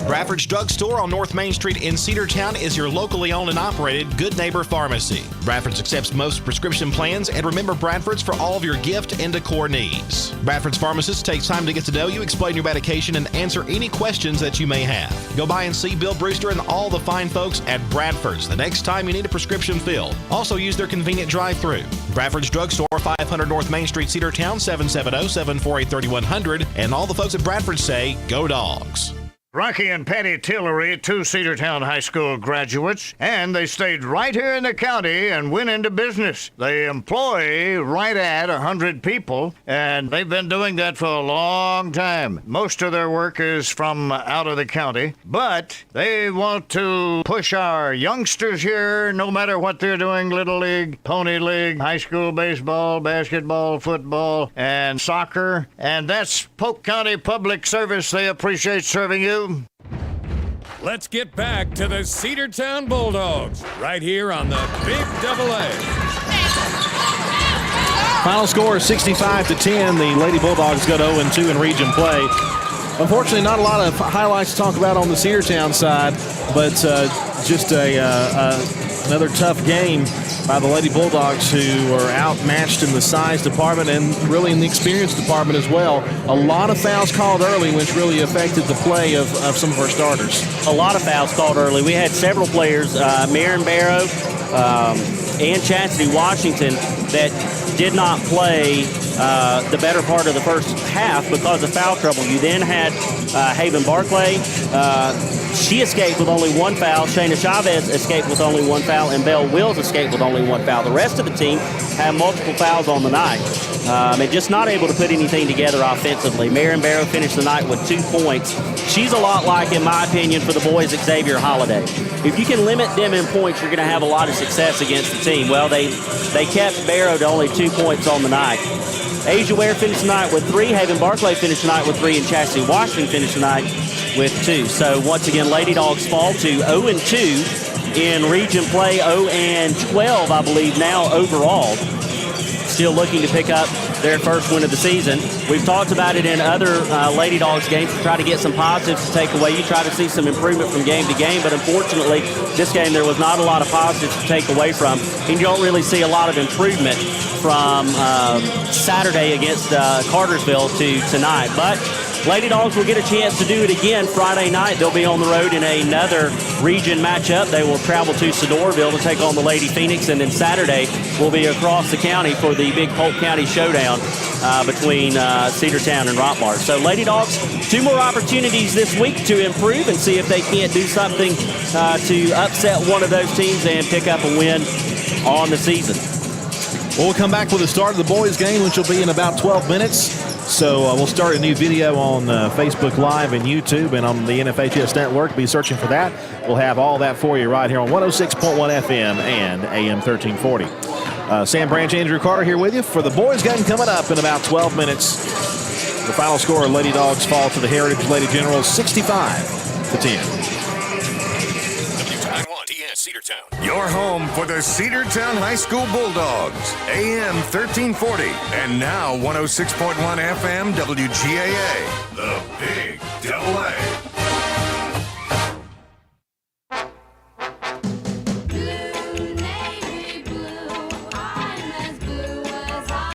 Bradford's Drugstore on North Main Street in Cedartown is your locally owned and operated Good Neighbor Pharmacy. Bradford's accepts most prescription plans, and remember Bradford's for all of your gift and decor needs. Bradford's pharmacist takes time to get to know you, explain your medication, and answer any questions that you may have. Go by and see Bill Brewster and all the fine folks at Bradford's the next time you need a prescription filled. Also use their convenient drive-thru. Bradford's Drugstore, 500 North Main Street, Cedartown, 770-748-3100, and all the folks at Bradford say, Go Dogs. Rocky and Patty Tillery, 2 Cedartown High School graduates, and they stayed right here in the county and went into business. They employ right at 100 people, and they've been doing that for a long time. Most of their work is from out of the county, but they want to push our youngsters here, no matter what they're doing, Little League, Pony League, high school baseball, basketball, football, and soccer, and that's Polk County Public Service. They appreciate serving you. Let's get back to the Cedartown Bulldogs right here on the Big AA. Final score is 65-10. The Lady Bulldogs go to 0-2 in region play. Unfortunately, not a lot of highlights to talk about on the Cedartown side, but just another tough game by the Lady Bulldogs, who are outmatched in the size department and really in the experience department as well. A lot of fouls called early, which really affected the play of some of our starters. A lot of fouls called early. We had several players, Maren Barrow and Chastity Washington, that did not play the better part of the first half because of foul trouble. You then had Haven Barclay. She escaped with only one foul. Shayna Chavez escaped with only one foul, and Belle Wills escaped with only one foul. The rest of the team had multiple fouls on the night and just not able to put anything together offensively. Maren Barrow finished the night with 2 points. She's a lot like, in my opinion, for the boys, Xavier Holiday. If you can limit them in points, you're going to have a lot of success against the team. Well, they kept Barrow to only 2 points on the night. Asia Ware finished the night with 3. Haven Barclay finished the night with 3. And Chastity Washington finished the night with 2. So once again, Lady Dogs fall to 0-2 in region play, 0-12, I believe, now overall. Still looking to pick up their first win of the season. We've talked about it in other Lady Dogs games to try to get some positives to take away. You try to see some improvement from game to game, but unfortunately, this game there was not a lot of positives to take away from, and you don't really see a lot of improvement from Saturday against Cartersville to tonight. But Lady Dogs will get a chance to do it again Friday night. They'll be on the road in another region matchup. They will travel to Sedorville to take on the Lady Phoenix, and then Saturday will be across the county for the big Polk County showdown between Cedartown and Rockmart. So Lady Dogs, 2 more opportunities this week to improve and see if they can't do something to upset one of those teams and pick up a win on the season. Well, we'll come back with the start of the boys' game, which will be in about 12 minutes. So we'll start a new video on Facebook Live and YouTube and on the NFHS Network. Be searching for that. We'll have all that for you right here on 106.1 FM and AM 1340. Sam Branch, Andrew Carter here with you for the boys' game coming up in about 12 minutes. The final score, Lady Dogs fall to the Heritage Lady Generals 65-10. Cedartown. Your home for the Cedartown High School Bulldogs. AM 1340 and now 106.1 FM WGAA. The Big Double A.